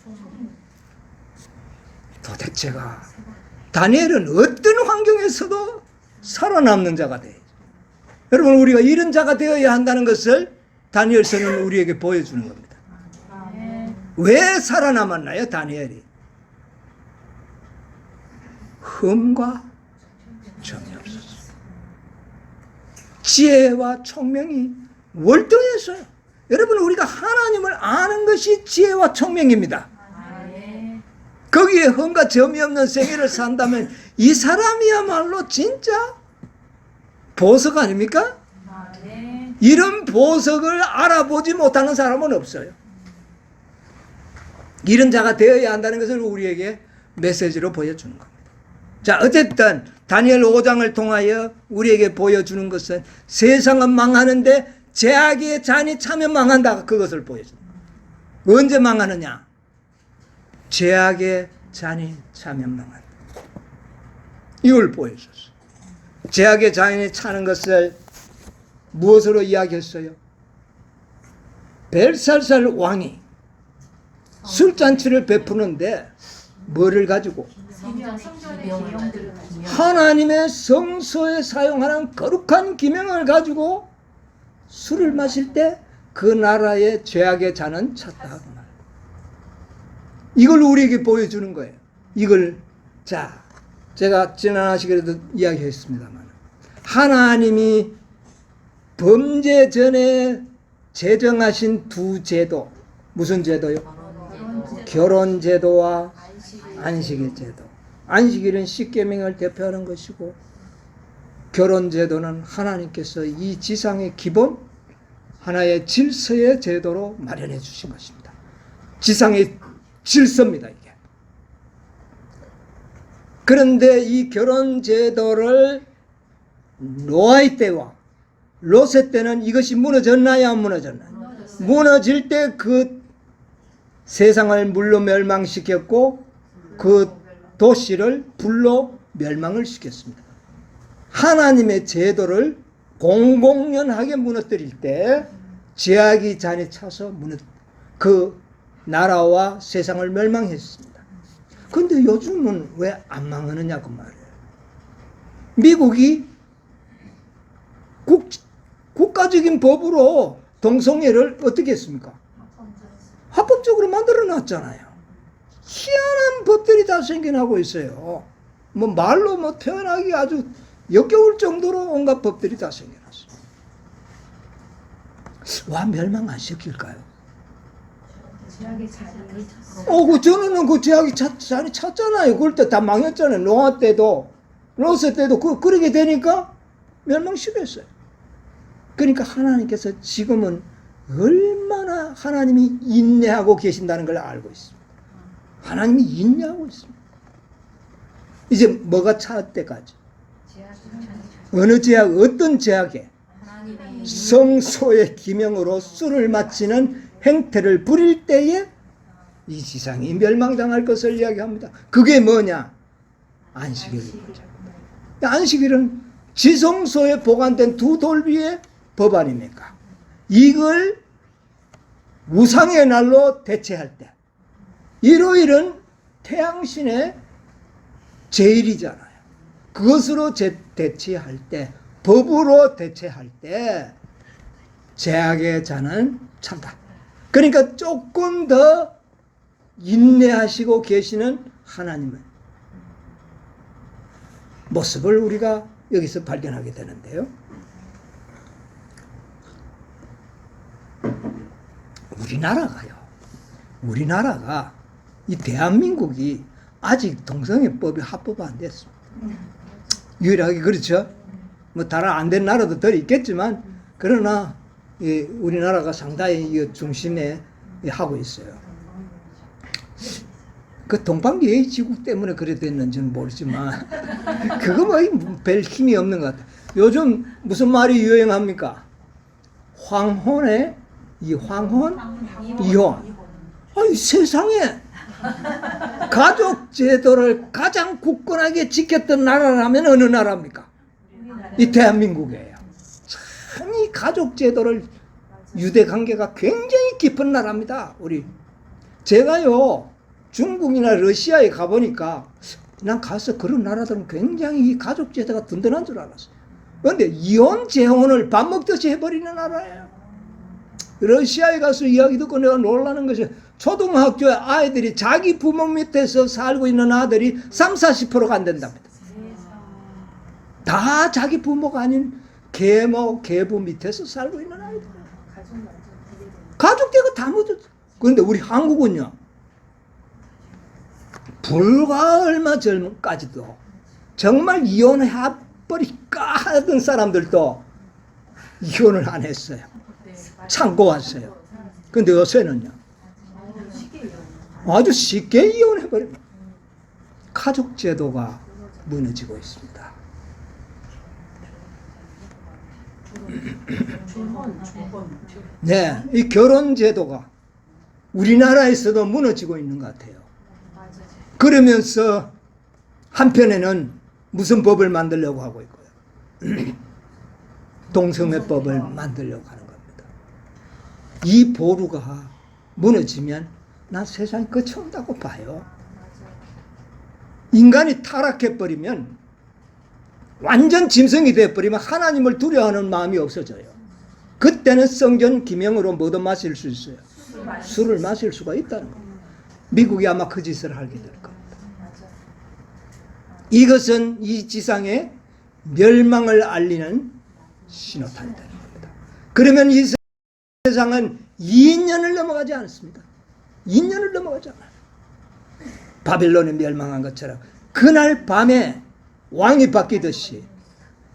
도대체가 다니엘은 어떤 환경에서도 살아남는 자가 돼요. 여러분 우리가 이런 자가 되어야 한다는 것을 다니엘서는 우리에게 보여주는 겁니다. 왜 살아남았나요? 다니엘이 흠과 점이 없었어요. 지혜와 총명이 월등했어요. 여러분 우리가 하나님을 아는 것이 지혜와 총명입니다. 거기에 흠과 점이 없는 생애를 산다면 이 사람이야말로 진짜 보석 아닙니까? 이런 보석을 알아보지 못하는 사람은 없어요. 이런 자가 되어야 한다는 것을 우리에게 메시지로 보여주는 겁니다. 자, 어쨌든 다니엘 5장을 통하여 우리에게 보여주는 것은 세상은 망하는데 죄악의 잔이 차면 망한다. 그것을 보여줍니다. 언제 망하느냐? 죄악의 잔이 차면 망한다. 이걸 보여줬어요. 죄악의 잔이 차는 것을 무엇으로 이야기했어요? 벨살살 왕이 술잔치를 베푸는데 뭐를 가지고? 하나님의 성소에 사용하는 거룩한 기명을 가지고 술을 마실 때 그 나라의 죄악의 잔은 찼다 하고 말이에요. 이걸 우리에게 보여주는 거예요. 이걸 자, 제가 지난 시간에도 이야기했습니다만 하나님이 범죄 전에 제정하신 두 제도, 무슨 제도요? 결혼 제도와 안식일 제도. 안식일은 십계명을 대표하는 것이고 결혼 제도는 하나님께서 이 지상의 기본 하나의 질서의 제도로 마련해 주신 것입니다. 지상의 질서입니다, 이게. 그런데 이 결혼 제도를 노아의 때와 롯의 때는 이것이 무너졌나요, 안 무너졌나요? 무너질 때 그 세상을 물로 멸망시켰고 그 도시를 불로 멸망을 시켰습니다. 하나님의 제도를 공공연하게 무너뜨릴 때 죄악이 잔에 차서 그 나라와 세상을 멸망했습니다. 그런데 요즘은 왜 안 망하느냐고 말이에요. 미국이 국가적인 법으로 동성애를 어떻게 했습니까? 합법적으로 만들어 놨잖아요. 희한한 법들이 다 생겨나고 있어요. 뭐 말로 뭐 표현하기 아주 역겨울 정도로 온갖 법들이 다 생겨났어요. 와, 멸망 안 시킬까요? 그 전에는 그 제약이 자리 찼잖아요. 그럴 때 다 망했잖아요. 노아 때도, 롯의 때도 그러게 되니까 멸망시켰어요. 그러니까 하나님께서 지금은 얼마나 하나님이 인내하고 계신다는 걸 알고 있습니다. 하나님이 인내하고 있습니다. 이제 뭐가 차을 때까지? 어느 제약, 어떤 제약에? 성소의 기명으로 술을 마치는 행태를 부릴 때에 이 지상이 멸망당할 것을 이야기합니다. 그게 뭐냐? 안식일입니다. 안식일은 지성소에 보관된 두 돌비의 법 아닙니까? 이걸 우상의 날로 대체할 때, 일요일은 태양신의 제일이잖아요. 그것으로 대체할 때, 법으로 대체할 때 제약의 잔은 찬다. 그러니까 조금 더 인내하시고 계시는 하나님의 모습을 우리가 여기서 발견하게 되는데요. 우리나라가 이 대한민국이 아직 동성애법이 합법 안 됐습니다. 유일하게 그렇죠. 뭐 다른 안 된 나라도 덜 있겠지만 그러나 우리나라가 상당히 중심에 하고 있어요. 그 동방예의 지국 때문에 그래 됐는지는 모르지만 그거 뭐 별 힘이 없는 것 같아요. 요즘 무슨 말이 유행합니까? 황혼? 이혼. 아니, 세상에 가족 제도를 가장 굳건하게 지켰던 나라라면 어느 나라입니까? 이 대한민국이에요. 참 이 가족 제도를 유대 관계가 굉장히 깊은 나라입니다. 제가요 중국이나 러시아에 가보니까 난 가서 그런 나라들은 굉장히 이 가족 제도가 든든한 줄 알았어요. 그런데 이혼 재혼을 밥 먹듯이 해버리는 나라예요. 러시아에 가서 이야기 듣고 내가 놀라는 것이 초등학교 아이들이 자기 부모 밑에서 살고 있는 아들이 30~40%가 안 된답니다. 다 자기 부모가 아닌 계모, 계부 밑에서 살고 있는 아이들. 가족대가 다 묻었어. 그런데 우리 한국은요, 불과 얼마 전까지도 정말 이혼해버릴까 하던 사람들도 이혼을 안 했어요. 참고 왔어요. 근데 요새는요, 아주 쉽게 이혼해버립니다. 가족 제도가 무너지고 있습니다. 네, 이 결혼 제도가 우리나라에서도 무너지고 있는 것 같아요. 그러면서 한편에는 무슨 법을 만들려고 하고 있고요. 동성애법을 만들려고 하는 겁니다. 이 보루가 무너지면 난 세상이 끝이 온다고 봐요. 인간이 타락해버리면, 완전 짐승이 되어버리면 하나님을 두려워하는 마음이 없어져요. 그때는 성전 기명으로 뭐든 마실 수 있어요. 술을 마실 수가 있다는 겁니다. 미국이 아마 그 짓을 하게 될 겁니다. 이것은 이 지상의 멸망을 알리는 신호탄이 되는 겁니다. 그러면 이 세상은 2년을 넘어가지 않습니다. 2년을 넘어가지 않아요. 바빌론이 멸망한 것처럼 그날 밤에 왕이 바뀌듯이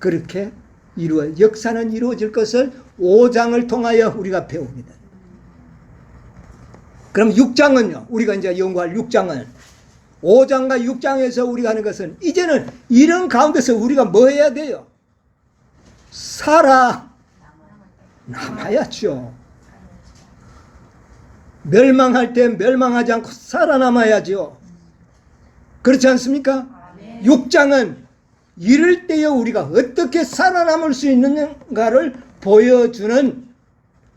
그렇게 역사는 이루어질 것을 5장을 통하여 우리가 배우게 됩니다. 그럼 6장은요, 우리가 이제 연구할 6장은 5장과 6장에서 우리가 하는 것은 이제는 이런 가운데서 우리가 뭐 해야 돼요? 살아남아야죠. 멸망할 때 멸망하지 않고 살아남아야죠. 그렇지 않습니까? 6장은 이럴 때에 우리가 어떻게 살아남을 수 있는가를 보여주는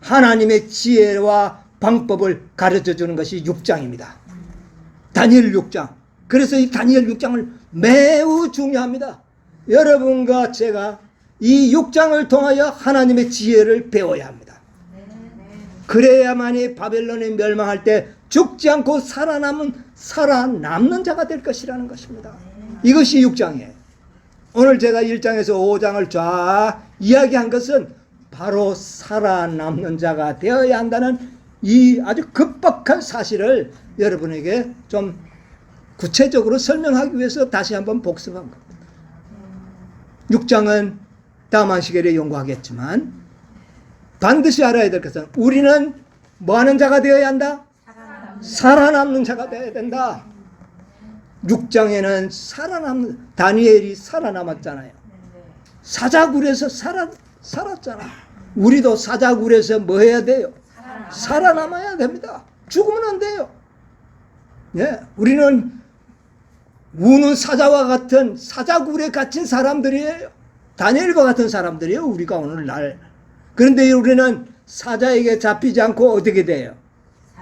하나님의 지혜와 방법을 가르쳐 주는 것이 6장입니다. 다니엘 6장. 그래서 이 다니엘 6장을 매우 중요합니다. 여러분과 제가 이 6장을 통하여 하나님의 지혜를 배워야 합니다. 그래야만이 바벨론이 멸망할 때 죽지 않고 살아남는 자가 될 것이라는 것입니다. 이것이 6장이에요. 오늘 제가 1장에서 5장을 쫙 이야기한 것은 바로 살아남는 자가 되어야 한다는 이 아주 급박한 사실을 여러분에게 좀 구체적으로 설명하기 위해서 다시 한번 복습한 겁니다. 6장은 다음 한 시간에 연구하겠지만 반드시 알아야 될 것은 우리는 뭐 하는 자가 되어야 한다? 살아남는 자가 되어야 된다. 6장에는 다니엘이 살아남았잖아요. 사자굴에서 살았잖아. 우리도 사자굴에서 뭐 해야 돼요? 살아남아야 됩니다. 죽으면 안 돼요. 예, 우리는 우는 사자와 같은 사자굴에 갇힌 사람들이에요. 다니엘과 같은 사람들이에요. 우리가 오늘날. 그런데 우리는 사자에게 잡히지 않고 어떻게 돼요?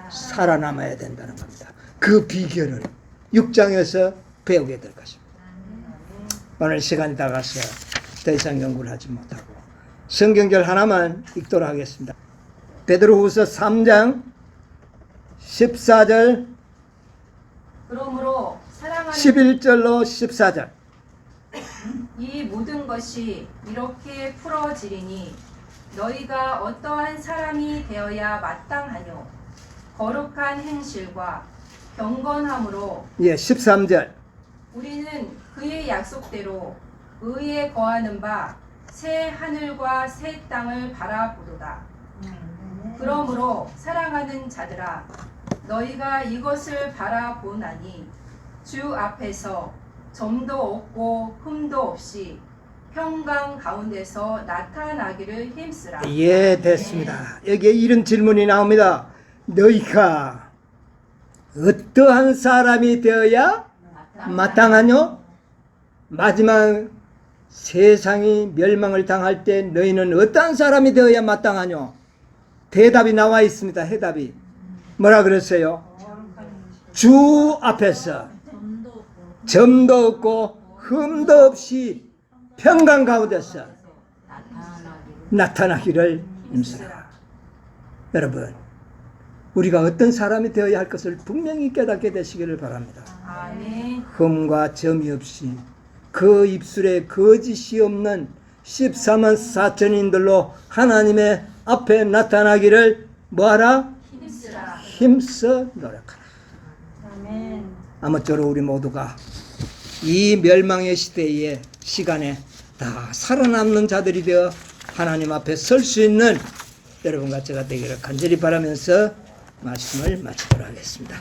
살아남아야 된다는 겁니다. 그 비결을 6장에서 배우게 될 것입니다. 오늘 시간이 다 가서 더 이상 연구를 하지 못하고 성경절 하나만 읽도록 하겠습니다. 베드로후서 3장 14절 그러므로 사랑하는 11절로 14절. 이 모든 것이 이렇게 풀어지리니 너희가 어떠한 사람이 되어야 마땅하뇨 거룩한 행실과 경건함으로 예, 13절. 우리는 그의 약속대로 의에 거하는 바 새 하늘과 새 땅을 바라보도다. 그러므로 사랑하는 자들아 너희가 이것을 바라보나니 주 앞에서 점도 없고 흠도 없이 평강 가운데서 나타나기를 힘쓰라. 예, 됐습니다. 여기에 이런 질문이 나옵니다. 너희가 어떠한 사람이 되어야 마땅하뇨? 마지막 세상이 멸망을 당할 때 너희는 어떠한 사람이 되어야 마땅하뇨? 대답이 나와 있습니다. 해답이 뭐라 그랬어요? 주 앞에서 점도 없고 흠도 없이 평강 가운데서 나타나기를 힘쓰라. 여러분, 우리가 어떤 사람이 되어야 할 것을 분명히 깨닫게 되시기를 바랍니다. 아멘. 흠과 점이 없이 그 입술에 거짓이 없는 14만 4천인들로 하나님의 앞에 나타나기를 뭐하라? 힘쓰라. 힘써 노력하라. 아멘. 아무쪼록 우리 모두가 이 멸망의 시간에 다 살아남는 자들이 되어 하나님 앞에 설 수 있는 여러분과 제가 되기를 간절히 바라면서 말씀을 마치도록 하겠습니다.